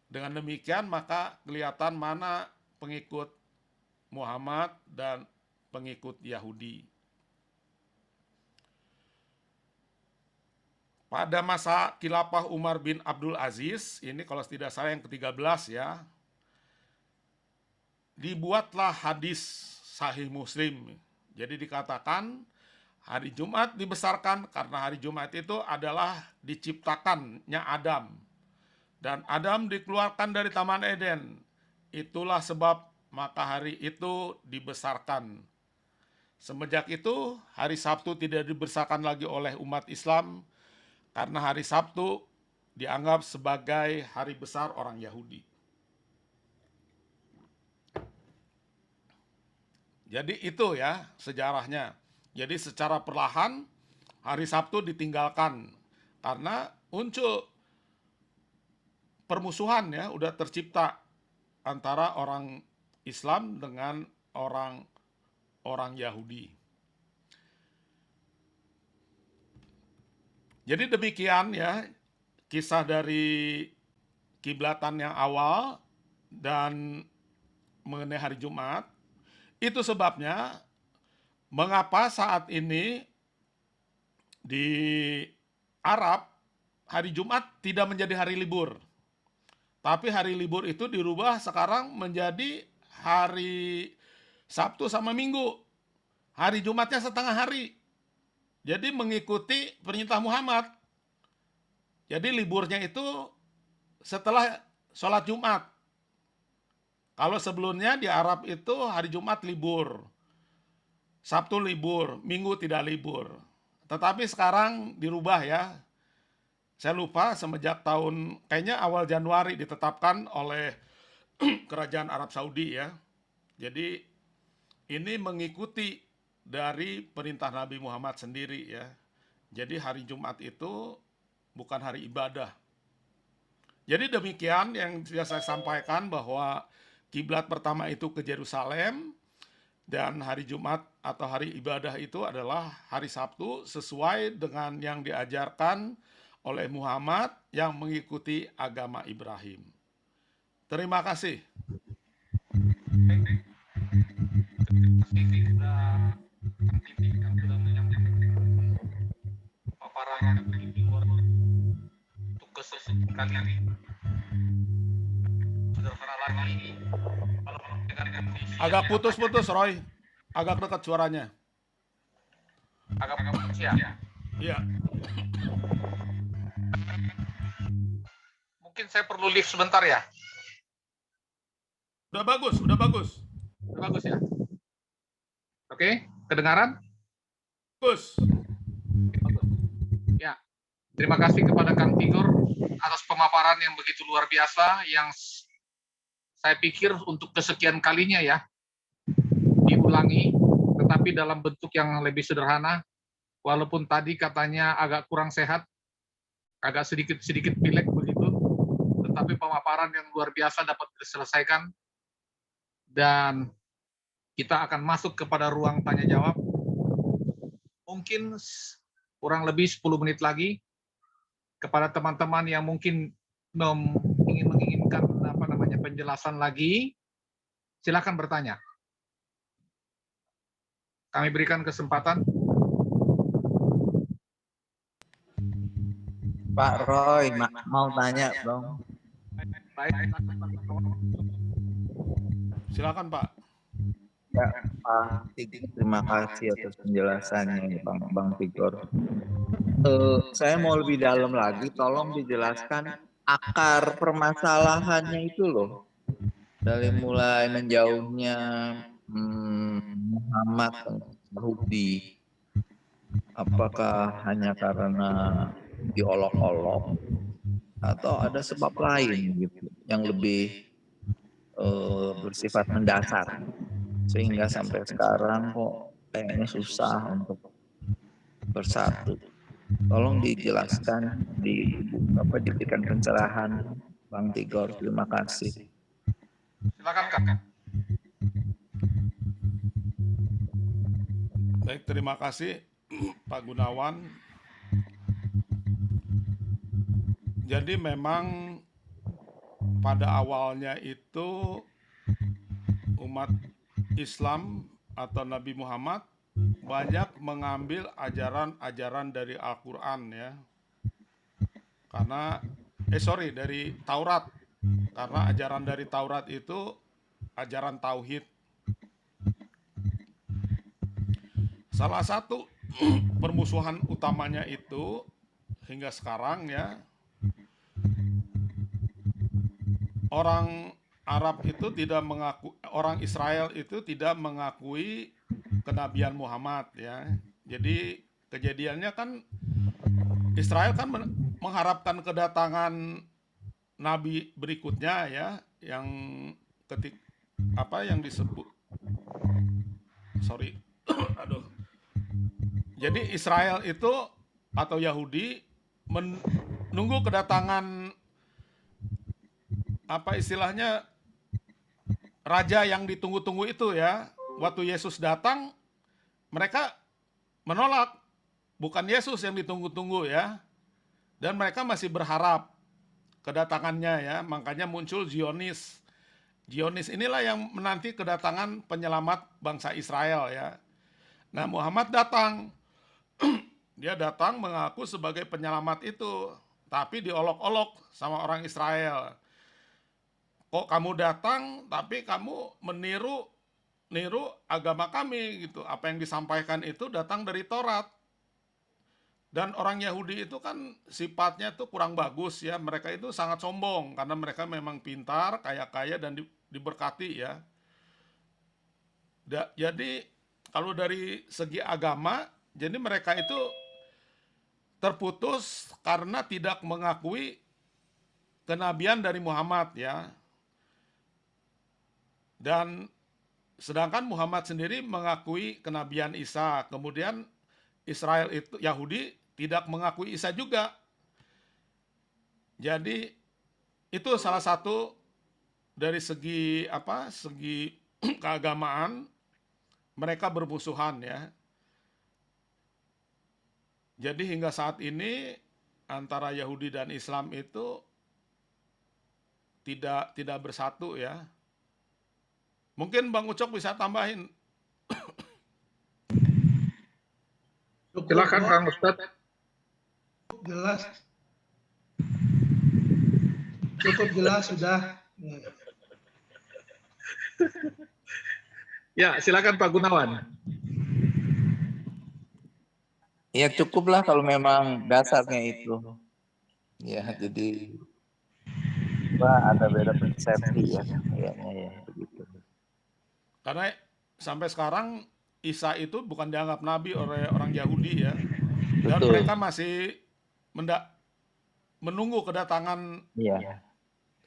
Dengan demikian maka kelihatan mana pengikut Muhammad dan pengikut Yahudi. Pada masa khilafah Umar bin Abdul Aziz, ini kalau tidak salah yang ke-13 ya, dibuatlah hadis Sahih Muslim. Jadi dikatakan hari Jumat dibesarkan karena hari Jumat itu adalah diciptakannya Adam. Dan Adam dikeluarkan dari Taman Eden. Itulah sebab maka hari itu dibesarkan. Semenjak itu hari Sabtu tidak dibesarkan lagi oleh umat Islam karena hari Sabtu dianggap sebagai hari besar orang Yahudi. Jadi itu ya sejarahnya. Jadi secara perlahan hari Sabtu ditinggalkan karena muncul permusuhan ya, udah tercipta antara orang Islam dengan orang Yahudi. Jadi demikian ya kisah dari kiblatan yang awal dan mengenai hari Jumat. Itu sebabnya mengapa saat ini di Arab hari Jumat tidak menjadi hari libur. Tapi hari libur itu dirubah sekarang menjadi hari Sabtu sama Minggu. Hari Jumatnya setengah hari. Jadi mengikuti perintah Muhammad. Jadi liburnya itu setelah sholat Jumat. Kalau sebelumnya di Arab itu hari Jumat libur. Sabtu libur, Minggu tidak libur. Tetapi sekarang dirubah ya. Saya lupa semenjak tahun, kayaknya awal Januari ditetapkan oleh kerajaan Arab Saudi ya. Jadi ini mengikuti dari perintah Nabi Muhammad sendiri ya. Jadi hari Jumat itu bukan hari ibadah. Jadi demikian yang sudah saya sampaikan bahwa kiblat pertama itu ke Yerusalem dan hari Jumat atau hari ibadah itu adalah hari Sabtu sesuai dengan yang diajarkan oleh Muhammad yang mengikuti agama Ibrahim. Terima kasih. Paparan di luar untuk kesesuaian ini. Sederhana lagi. Agak putus-putus Roy. Agak dekat suaranya. Agak putus ya. Iya. Mungkin saya perlu lift sebentar ya. Udah bagus, udah bagus. Udah bagus ya. Oke, kedengaran? Bagus. Ya, terima kasih kepada Kang Tigor atas pemaparan yang begitu luar biasa yang saya pikir untuk kesekian kalinya ya diulangi, tetapi dalam bentuk yang lebih sederhana. Walaupun tadi katanya agak kurang sehat, agak sedikit pilek begitu, tetapi pemaparan yang luar biasa dapat diselesaikan dan kita akan masuk kepada ruang tanya jawab. Mungkin kurang lebih 10 menit lagi kepada teman-teman yang mungkin menginginkan penjelasan lagi, silakan bertanya. Kami berikan kesempatan. Pak Roy, mau tanya dong. Baik. Silakan Pak. Ya, Pak Tigor, terima kasih atas penjelasannya, Bang Tigor. Saya mau lebih dalam lagi, tolong dijelaskan akar permasalahannya itu loh. Dari mulai menjauhnya Muhammad dan Yahudi, apakah hanya karena diolok-olok atau ada sebab lain gitu yang lebih bersifat mendasar sehingga sampai sekarang kok kayaknya susah untuk bersatu. Tolong dijelaskan, diberikan pencerahan, Bang Tigor. Terima kasih. Silakan Kak. Baik, terima kasih Pak Gunawan. Jadi memang pada awalnya itu umat Islam atau Nabi Muhammad banyak mengambil ajaran-ajaran dari Al-Quran ya. Karena, dari Taurat. Karena ajaran dari Taurat itu ajaran Tauhid. Salah satu permusuhan utamanya itu hingga sekarang ya, orang Arab itu tidak mengaku, orang Israel itu tidak mengakui kenabian Muhammad ya. Jadi kejadiannya kan Israel kan mengharapkan kedatangan nabi berikutnya ya, yang yang disebut Jadi Israel itu atau Yahudi menunggu kedatangan raja yang ditunggu-tunggu itu ya. Waktu Yesus datang, mereka menolak. Bukan Yesus yang ditunggu-tunggu ya. Dan mereka masih berharap kedatangannya ya. Makanya muncul Zionis. Zionis inilah yang menanti kedatangan penyelamat bangsa Israel ya. Nah, Muhammad datang. Dia datang mengaku sebagai penyelamat itu, tapi diolok-olok sama orang Israel. Kok kamu datang tapi kamu meniru agama kami gitu. Apa yang disampaikan itu datang dari Taurat. Dan orang Yahudi itu kan sifatnya tuh kurang bagus ya. Mereka itu sangat sombong karena mereka memang pintar, kaya-kaya dan diberkati ya. Jadi kalau dari segi agama, jadi mereka itu terputus karena tidak mengakui kenabian dari Muhammad ya. Dan sedangkan Muhammad sendiri mengakui kenabian Isa. Kemudian Israel itu, Yahudi tidak mengakui Isa juga. Jadi itu salah satu dari segi segi keagamaan mereka bermusuhan ya. Jadi hingga saat ini antara Yahudi dan Islam itu tidak bersatu ya. Mungkin Bang Ucok bisa tambahin. Silakan Kang Ustadz. Cukup jelas sudah. Ya, silakan Pak Gunawan. Ya cukuplah kalau memang dasarnya itu. Ya, jadi ada beda persepsi ya kayaknya ya begitu. Karena sampai sekarang Isa itu bukan dianggap nabi oleh orang Yahudi ya. Dan Betul. mereka masih menunggu kedatangan Iya.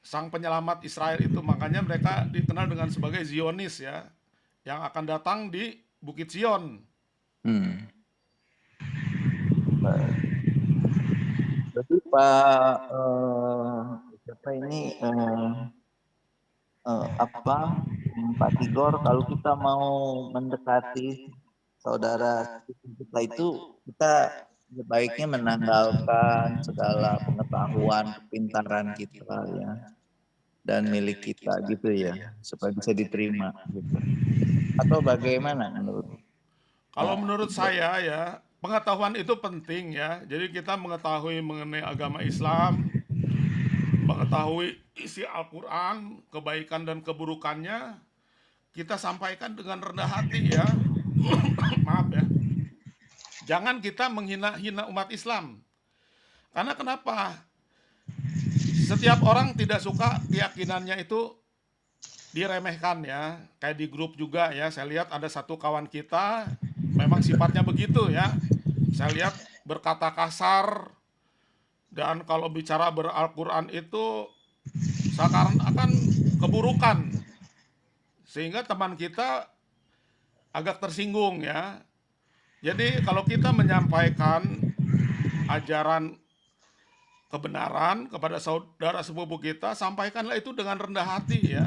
sang penyelamat Israel itu. Makanya mereka dikenal dengan sebagai Zionis ya, yang akan datang di Bukit Zion. Jadi Pak siapa ini Pak Tigor, kalau kita mau mendekati saudara kita itu, kita sebaiknya menanggalkan segala pengetahuan, kepintaran kita ya, dan milik kita gitu ya, supaya bisa diterima gitu. Atau bagaimana menurut? Kalau menurut saya ya, pengetahuan itu penting ya. Jadi kita mengetahui mengenai agama Islam, mengetahui isi Al-Quran, kebaikan dan keburukannya, kita sampaikan dengan rendah hati ya. Maaf ya. Jangan kita menghina-hina umat Islam. Karena kenapa? Setiap orang tidak suka keyakinannya itu diremehkan ya. Kayak di grup juga ya, saya lihat ada satu kawan kita memang sifatnya begitu ya. Saya lihat berkata kasar, dan kalau bicara ber-Al-Quran itu seakan-akan keburukan, sehingga teman kita agak tersinggung ya. Jadi kalau kita menyampaikan ajaran kebenaran kepada saudara sepupu kita, sampaikanlah itu dengan rendah hati ya,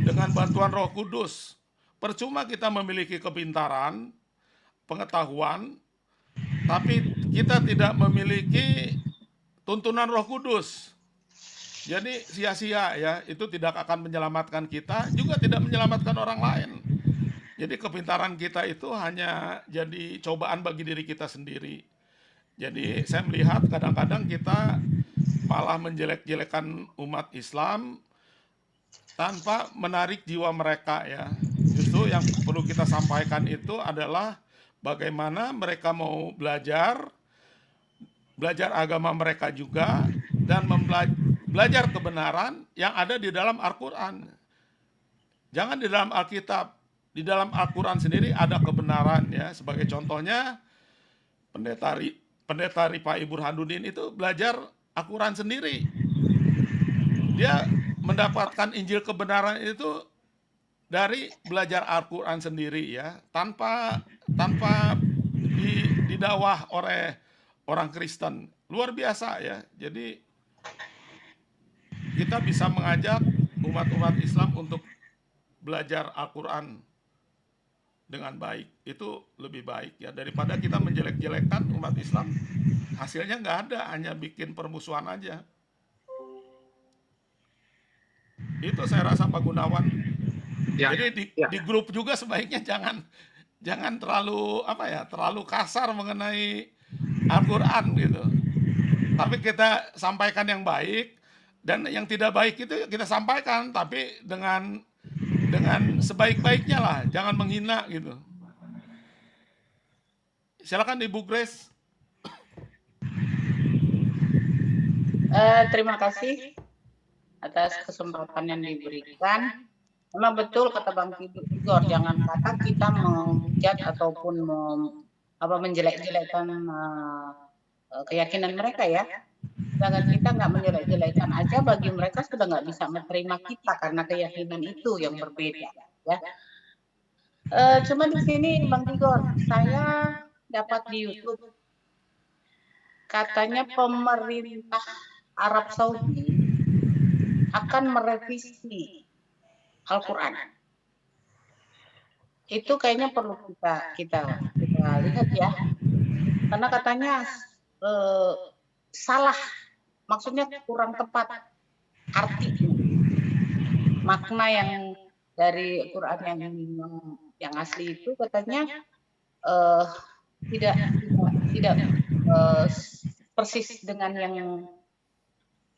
dengan bantuan Roh Kudus. Percuma kita memiliki kepintaran, pengetahuan, tapi kita tidak memiliki tuntunan Roh Kudus. Jadi sia-sia ya, itu tidak akan menyelamatkan kita, juga tidak menyelamatkan orang lain. Jadi kepintaran kita itu hanya jadi cobaan bagi diri kita sendiri. Jadi saya melihat kadang-kadang kita malah menjelek-jelekan umat Islam tanpa menarik jiwa mereka ya. Justru yang perlu kita sampaikan itu adalah bagaimana mereka mau belajar agama mereka juga, dan belajar kebenaran yang ada di dalam Al-Quran. Jangan di dalam Alkitab. Di dalam Al-Quran sendiri ada kebenaran ya. Sebagai contohnya, pendeta Rifai Burhanuddin itu belajar Al-Quran sendiri. Dia mendapatkan Injil kebenaran itu dari belajar Al-Quran sendiri ya, tanpa didawah oleh orang Kristen. Luar biasa ya. Jadi kita bisa mengajak umat-umat Islam untuk belajar Al-Quran dengan baik. Itu lebih baik ya, daripada kita menjelek-jelekkan umat Islam. Hasilnya nggak ada, hanya bikin permusuhan aja. Itu saya rasa Pak Gunawan. Ya, Jadi di grup juga sebaiknya jangan terlalu kasar mengenai Al-Quran gitu. Tapi kita sampaikan yang baik, dan yang tidak baik itu kita sampaikan, tapi dengan sebaik-baiknya lah, jangan menghina gitu. Silakan Ibu Grace. Terima kasih atas kesempatan yang diberikan. Memang betul kata Bang Tigor, jangan kata kita menghujat ataupun menjelek-jelekkan keyakinan mereka ya. Sedangkan kita nggak menjelek-jelekan aja, bagi mereka sudah nggak bisa menerima kita karena keyakinan itu yang berbeda ya. Cuma di sini Bang Tigor, saya dapat di YouTube katanya pemerintah Arab Saudi akan merevisi Al-Quran. Itu kayaknya perlu kita lihat ya, karena katanya salah, maksudnya kurang tepat artinya, makna yang dari Quran yang asli itu katanya tidak persis dengan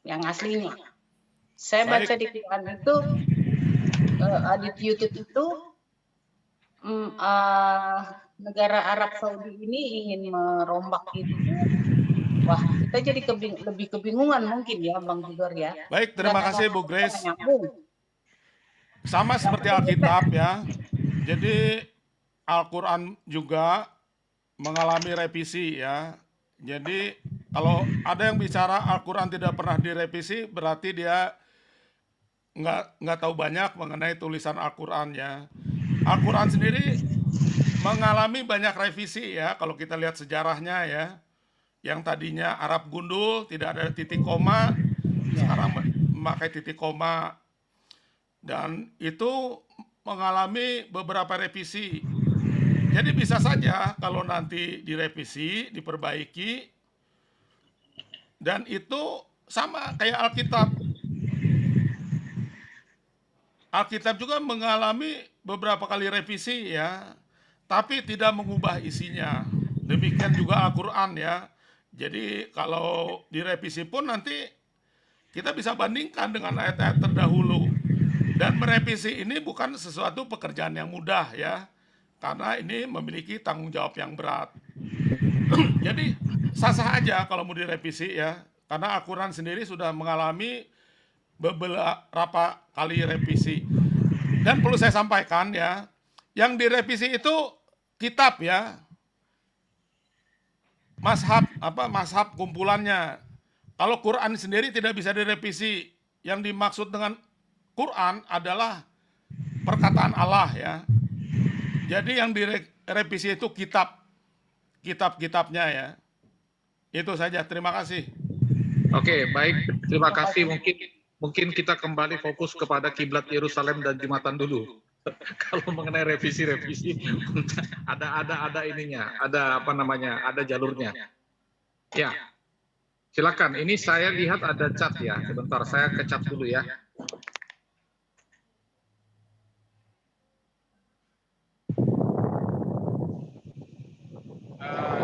yang aslinya. Saya baca di Quran itu di YouTube itu negara Arab Saudi ini ingin merombak itu Wah, kita jadi lebih kebingungan mungkin ya, Bang Tigor ya. Baik, terima Dan kasih Bu Grace. nyambung. Sama seperti Alkitab ya. Jadi Al-Quran juga mengalami revisi ya. Jadi kalau ada yang bicara Al-Quran tidak pernah direvisi, berarti dia nggak tahu banyak mengenai tulisan Al-Quran ya. Al-Quran sendiri mengalami banyak revisi ya, kalau kita lihat sejarahnya ya. Yang tadinya Arab gundul, tidak ada titik koma, sekarang memakai titik koma. Dan itu mengalami beberapa revisi. Jadi bisa saja kalau nanti direvisi, diperbaiki, dan itu sama kayak Alkitab. Alkitab juga mengalami beberapa kali revisi ya, tapi tidak mengubah isinya. Demikian juga Al-Quran ya. Jadi kalau direvisi pun nanti kita bisa bandingkan dengan ayat-ayat terdahulu. Dan merevisi ini bukan sesuatu pekerjaan yang mudah ya, karena ini memiliki tanggung jawab yang berat. Jadi sah-sah aja kalau mau direvisi ya, karena Al-Quran sendiri sudah mengalami beberapa kali revisi. Dan perlu saya sampaikan ya, yang direvisi itu kitab ya, mazhab kumpulannya. Kalau Quran sendiri tidak bisa direvisi. Yang dimaksud dengan Quran adalah perkataan Allah ya. Jadi yang direvisi itu kitab-kitabnya ya. Itu saja, terima kasih. Oke, baik. Terima kasih. Mungkin kita kembali fokus kepada kiblat Yerusalem dan Jumatan dulu. Kalau mengenai revisi ada ininya, ada jalurnya. Ya, silakan. Ini saya lihat ada chat ya. Sebentar, saya ke chat dulu ya.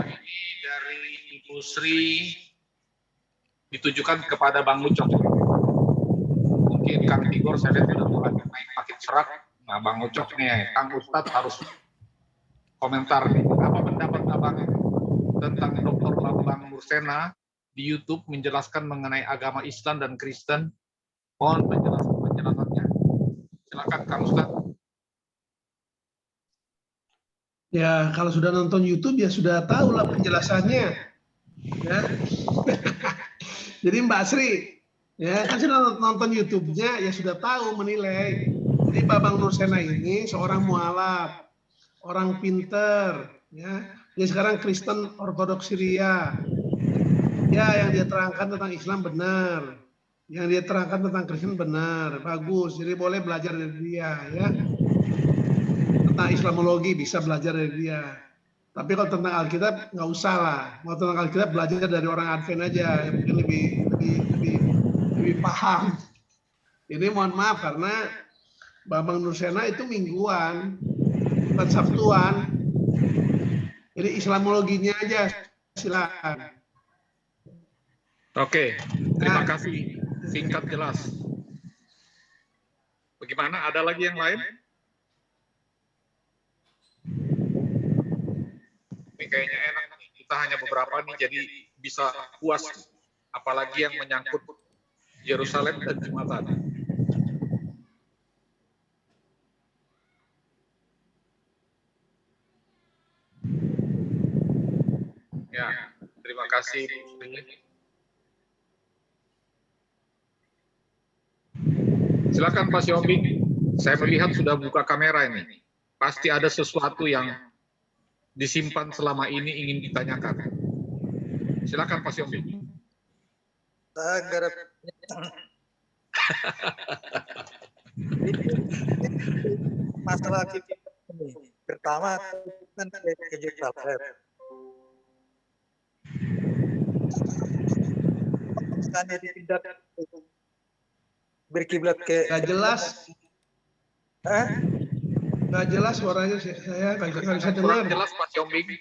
Ini dari Ibu Sri ditujukan kepada Bang Ucok. Mungkin Kang Tigor saya lihat sudah mulai main pakai serak. Nah, Bang Ucok nih, Kang Ustadz harus komentar nih. Apa pendapat Abang tentang Dr. Bambang Mursena di YouTube menjelaskan mengenai agama Islam dan Kristen? Mohon penjelasannya. Silakan Kang Ustadz. Ya, kalau sudah nonton YouTube ya sudah tahu lah penjelasannya. Ya. Jadi Mbak Sri, ya kan sudah nonton YouTube-nya ya sudah tahu menilai. Jadi Bambang Mursena ini seorang mualaf, orang pinter, ya. Dia sekarang Kristen Ortodoks Syria. Ya, yang dia terangkan tentang Islam benar, yang dia terangkan tentang Kristen benar, bagus. Jadi boleh belajar dari dia, ya. Tentang Islamologi bisa belajar dari dia. Tapi kalau tentang Alkitab nggak usah lah. Mau tentang Alkitab belajar dari orang Advent aja, yang mungkin lebih paham. Ini mohon maaf karena Bambang Mursena itu mingguan, bukan Sabtuan. Jadi Islamologinya aja silakan. Oke, terima kasih. Singkat jelas. Bagaimana? Ada lagi yang lain? Ini kayaknya enak. Kita hanya beberapa nih, jadi bisa puas. Apalagi yang menyangkut Yerusalem dan Jumatan. Ya, terima kasih. Silakan Pak Siombing. Saya melihat sudah buka kamera ini. Pasti ada sesuatu yang disimpan selama ini ingin ditanyakan. Silakan Pak Siombing. Masalah kita ini. Pertama kan ke Yerusalem. Misalnya dipindah berkiblat ke Nggak jelas. Nggak jelas suaranya saya nggak bisa dengar. Kurang jelas Pak Siombing.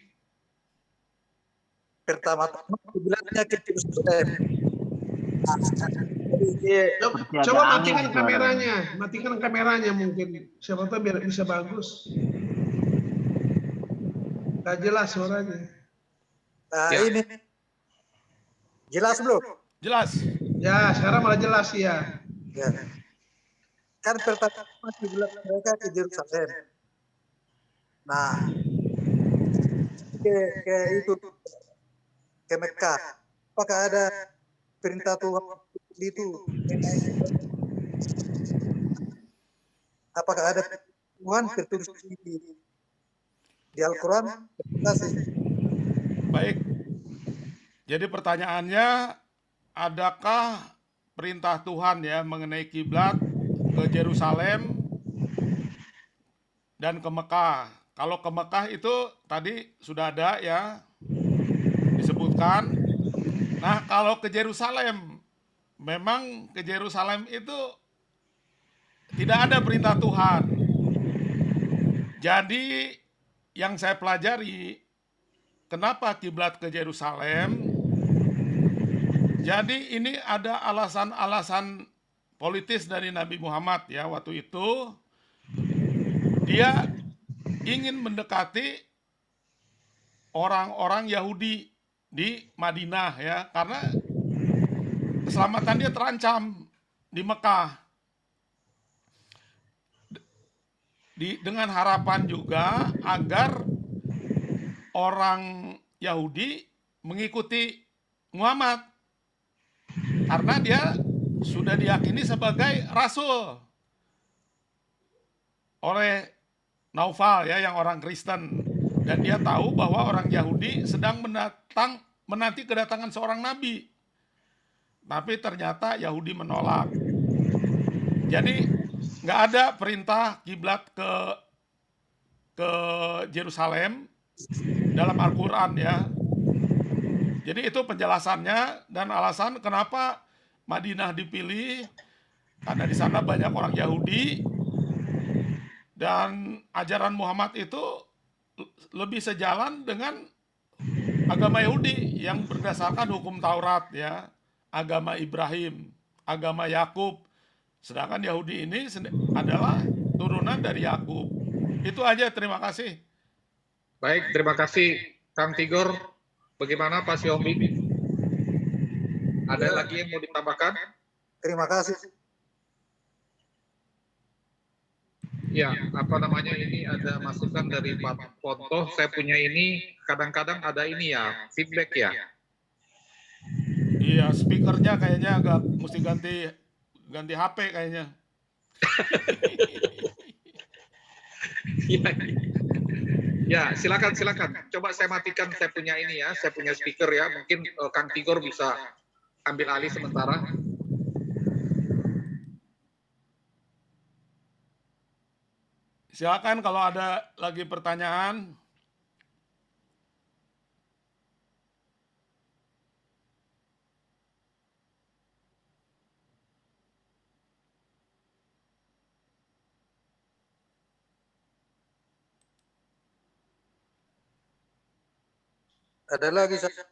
Pertama kiblatnya ke Yerusalem. Coba matikan kameranya mungkin. Siapa tahu biar bisa bagus. Nggak jelas suaranya. Nah Ya. ini Jelas belum? Jelas. Ya, sekarang malah jelas ya. Ya. Kan pertama kiblat mereka ke Yerusalem. Nah, ke itu ke Mekah. Apakah ada perintah Tuhan itu? Apakah ada Tuhan tertulis di Al-Quran? Terima kasih. Baik. Jadi pertanyaannya, adakah perintah Tuhan ya mengenai kiblat ke Yerusalem dan ke Mekah? Kalau ke Mekah itu tadi sudah ada ya disebutkan. Nah, kalau ke Yerusalem, memang ke Yerusalem itu tidak ada perintah Tuhan. Jadi yang saya pelajari, kenapa kiblat ke Yerusalem? Jadi ini ada alasan-alasan politis dari Nabi Muhammad ya waktu itu. Dia ingin mendekati orang-orang Yahudi di Madinah ya, karena keselamatan dia terancam di Mekah. Dengan harapan juga agar orang Yahudi mengikuti Muhammad, karena dia sudah diyakini sebagai rasul oleh Naufal ya, yang orang Kristen, dan dia tahu bahwa orang Yahudi sedang menanti kedatangan seorang nabi, tapi ternyata Yahudi menolak. Jadi nggak ada perintah kiblat ke Yerusalem dalam Al-Quran ya. Jadi itu penjelasannya dan alasan kenapa Madinah dipilih, karena di sana banyak orang Yahudi dan ajaran Muhammad itu lebih sejalan dengan agama Yahudi yang berdasarkan hukum Taurat ya, agama Ibrahim, agama Yakub. Sedangkan Yahudi ini adalah turunan dari Yakub. Itu aja, terima kasih. Baik, terima kasih Kang Tigor. Bagaimana Pak Siomi? Ada lagi yang mau ditambahkan? Terima kasih. Ya, apa namanya, ini ada masukan dari Pak Ponto. Saya punya ini, kadang-kadang ada ini ya, feedback ya. Iya, speakernya kayaknya agak mesti ganti HP kayaknya. Ya, silakan. Coba saya matikan, saya punya ini ya, saya punya speaker ya. Mungkin Kang Tigor bisa ambil alih sementara. Silakan kalau ada lagi pertanyaan. Ada lagi saya.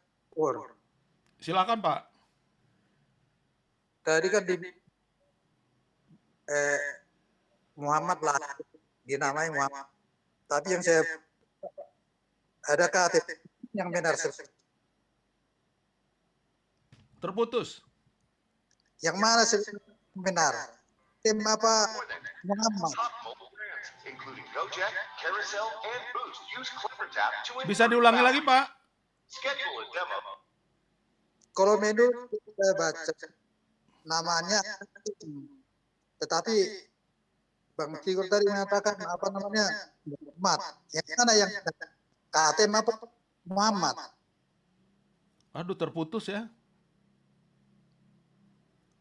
Silakan Pak. Tadi kan di Muhammad lah, dinamai Muhammad. Tapi yang saya ada KTP yang benar terputus. Yang mana benar? Tim apa Muhammad? Bisa diulangi lagi Pak? Kalau menu saya baca namanya, tetapi Bang Tigor tadi mengatakan apa namanya Muhammad. Yang mana yang KTM apa Muhammad? Aduh, terputus ya.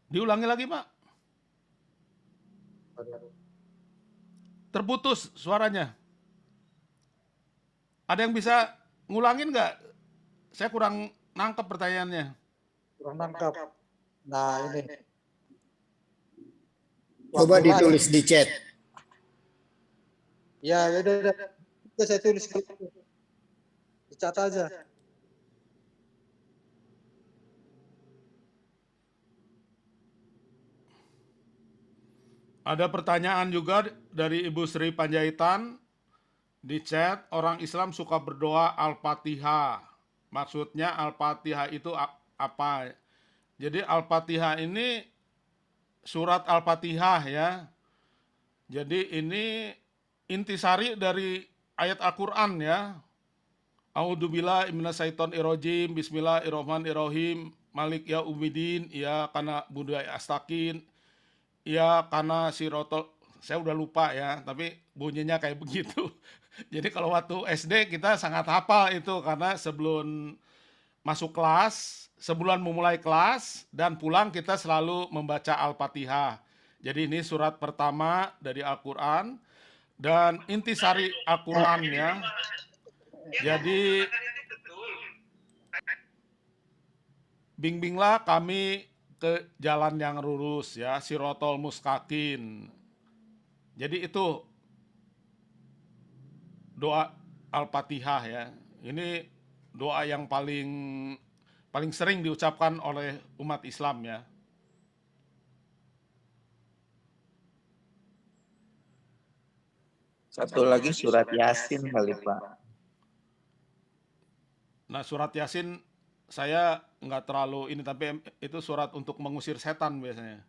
Diulangi lagi Pak. Terputus suaranya. Ada yang bisa ngulangin nggak? Saya kurang nangkep pertanyaannya. Kurang nangkap. Nah ini. Coba ditulis di chat. Ya, udah. Saya tulis di chat aja. Ada pertanyaan juga dari Ibu Sri Panjaitan di chat, orang Islam suka berdoa Al-Fatihah. Maksudnya Al-Fatihah itu apa. Jadi Al-Fatihah ini surat Al-Fatihah ya. Jadi ini intisari dari ayat Al-Qur'an ya. A'udzubillahi minasyaitonirrajim. Bismillahirrahmanirrahim. Malik ya umidin, ya karena budaya astakin, ya karena sirotol, saya udah lupa ya, tapi bunyinya kayak begitu. Jadi kalau waktu SD kita sangat hafal itu karena sebelum masuk kelas, sebulan memulai kelas, dan pulang kita selalu membaca Al-Fatihah. Jadi ini surat pertama dari Al-Quran, dan intisari Al-Quran ya. Jadi bimbinglah kami ke jalan yang lurus ya, sirotol mustaqim. Jadi itu doa Al-Fatihah ya. Ini doa yang paling sering diucapkan oleh umat Islam ya. Satu lagi surat Yasin kali Pak. Nah surat Yasin saya nggak terlalu ini, tapi itu surat untuk mengusir setan biasanya.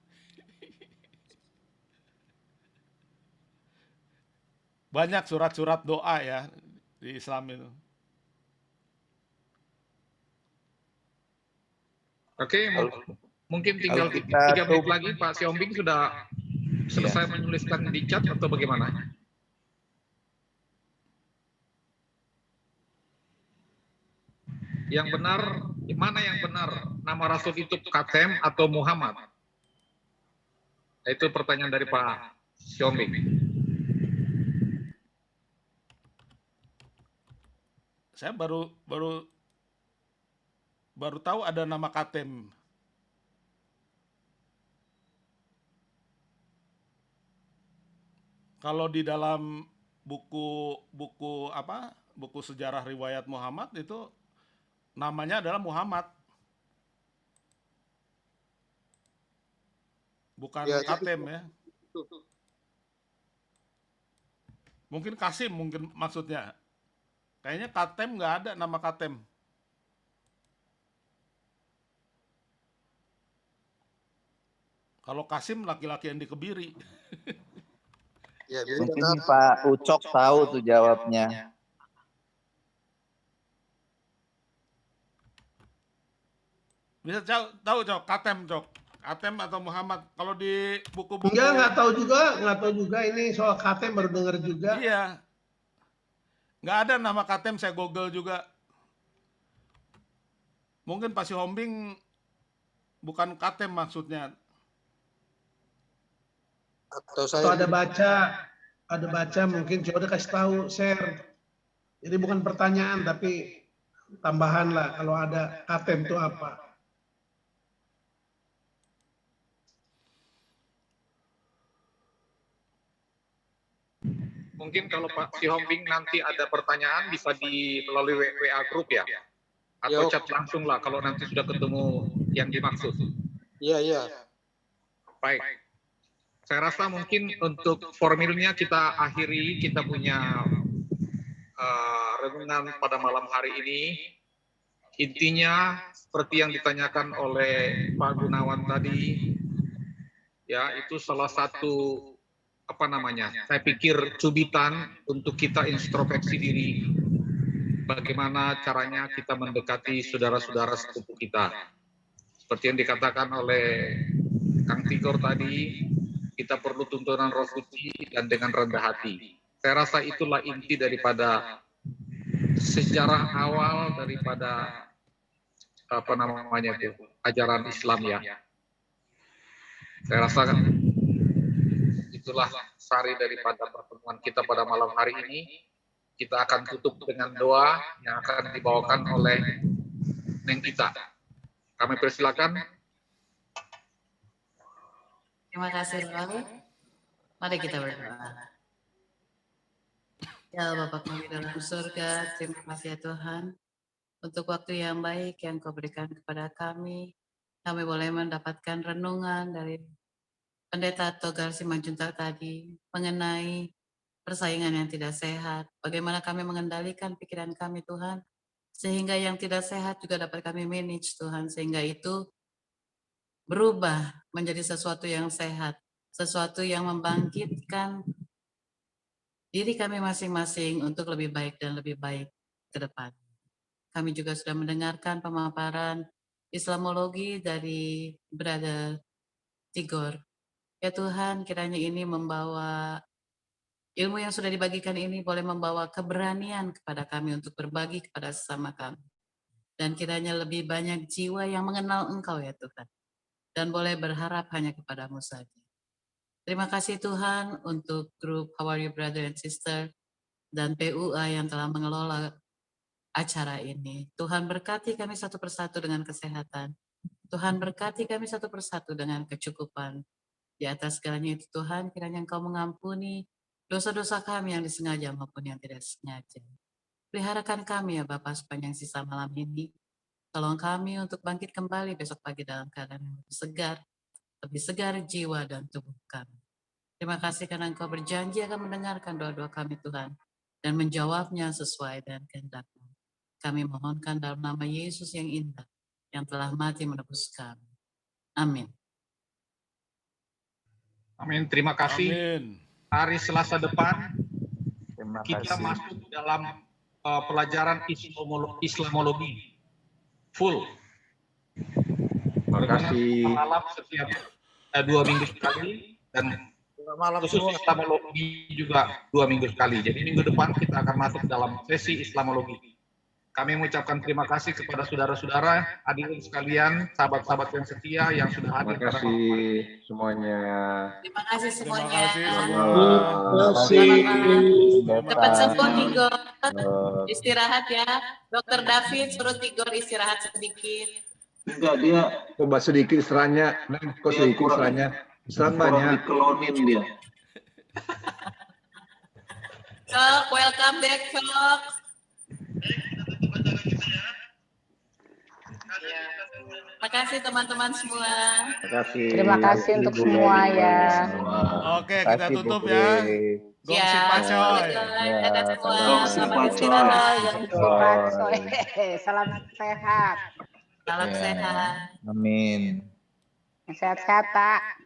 Banyak surat-surat doa ya di Islam itu. Oke, mungkin tinggal Kalau kita 3 menit lagi Pak Siombing sudah selesai menuliskan di chat atau bagaimana? Yang benar, mana yang benar? Nama Rasul itu Katem atau Muhammad? Itu pertanyaan dari Pak Siombing. Saya baru tahu ada nama Katem. Kalau di dalam buku sejarah riwayat Muhammad itu namanya adalah Muhammad, bukan Ya, Katem ya. Mungkin Kasim mungkin maksudnya. Kayaknya Katem nggak ada nama Katem. Kalau Kasim laki-laki yang dikebiri. Ya, Mungkin Pak Ucok tahu tuh jawabnya. Bisa tahu Cok, Katem Cok. Katem atau Muhammad. Kalau di buku-buku Nggak tahu juga ini soal KTM baru dengar juga. Iya. Nggak ada nama Katem, saya Google juga. Mungkin Pak Siombing bukan Katem maksudnya. Atau ada baca mungkin coba kasih tahu, share. Jadi bukan pertanyaan tapi tambahan lah kalau ada KTM itu apa. Mungkin kalau Pak Siombing nanti ada pertanyaan bisa melalui WA grup ya? Atau chat langsung lah kalau nanti sudah ketemu yang dimaksud. Iya. Baik. Saya rasa mungkin untuk formilnya kita akhiri, kita punya renungan pada malam hari ini. Intinya seperti yang ditanyakan oleh Pak Gunawan tadi, ya itu salah satu saya pikir cubitan untuk kita introspeksi diri. Bagaimana caranya kita mendekati saudara-saudara sepupu kita. Seperti yang dikatakan oleh Kang Tigor tadi, kita perlu tuntunan Roh Suci dan dengan rendah hati. Saya rasa itulah inti daripada sejarah awal daripada ajaran Islam ya. Saya rasa itulah sari daripada pertemuan kita pada malam hari ini. Kita akan tutup dengan doa yang akan dibawakan oleh Neng Ita. Kami persilakan. Terima kasih Lalu. Mari kita berdoa. Ya Bapa kami dalam surga, terima kasih ya Tuhan untuk waktu yang baik yang Kau berikan kepada kami. Kami boleh mendapatkan renungan dari Pendeta Togar Simanjuntak tadi mengenai persaingan yang tidak sehat. Bagaimana kami mengendalikan pikiran kami Tuhan Sehingga yang tidak sehat juga dapat kami manage Tuhan. Sehingga itu berubah menjadi sesuatu yang sehat. Sesuatu yang membangkitkan diri kami masing-masing untuk lebih baik dan lebih baik ke depan. Kami juga sudah mendengarkan pemaparan Islamologi dari Brother Tigor. Ya Tuhan, kiranya ini membawa ilmu yang sudah dibagikan ini boleh membawa keberanian kepada kami untuk berbagi kepada sesama kami. Dan kiranya lebih banyak jiwa yang mengenal Engkau ya Tuhan. Dan boleh berharap hanya kepadamu saja. Terima kasih Tuhan untuk grup How Are You Brother and Sister dan PUA yang telah mengelola acara ini. Tuhan berkati kami satu persatu dengan kesehatan. Tuhan berkati kami satu persatu dengan kecukupan. Di atas segalanya itu Tuhan, kiranya Engkau mengampuni dosa-dosa kami yang disengaja maupun yang tidak sengaja. Peliharakan kami ya Bapa sepanjang sisa malam ini. Tolong kami untuk bangkit kembali besok pagi dalam keadaan yang lebih segar jiwa dan tubuh kami. Terima kasih karena Engkau berjanji akan mendengarkan doa-doa kami Tuhan dan menjawabnya sesuai dengan kehendak-Mu. Kami mohonkan dalam nama Yesus yang indah yang telah mati menebus kami. Amin. Amin. Terima kasih. Amin. Hari Selasa depan Terima kita kasih. masuk dalam pelajaran Islamologi full. Terima kasih. Malam setiap 2 minggu sekali dan Malam khusus semua. Islamologi juga 2 minggu sekali. Jadi minggu depan kita akan masuk dalam sesi Islamologi. Kami mengucapkan terima kasih kepada saudara-saudara, hadirin sekalian, sahabat-sahabat yang setia yang sudah hadir Terima pada malam hari. kasih semuanya. Terima kasih Terima semuanya. kasih Selamat semua. malam. Selamat malam. Pendeta. Cepat sembuh Tigor. Eh, Istirahat ya. Dokter David suruh Tigor istirahat sedikit. Enggak, dia Coba sedikit istilahnya. Kok dia sedikit istilahnya? Istilahnya kurang banyak. dikelonin dia. Cok, welcome back Cok. Terima kasih teman-teman semua. Terima kasih. Terima kasih untuk Bu. semua ya. Oke, kita kasih, Bu tutup Kri. ya. Gongsi Ya, pacoy. dadah semua. Gongsi Selamat pacoy. istirahat. Yang Pacoy. Selamat sehat. Salam Ya. sehat. Amin. Sehat-sehat, Pak.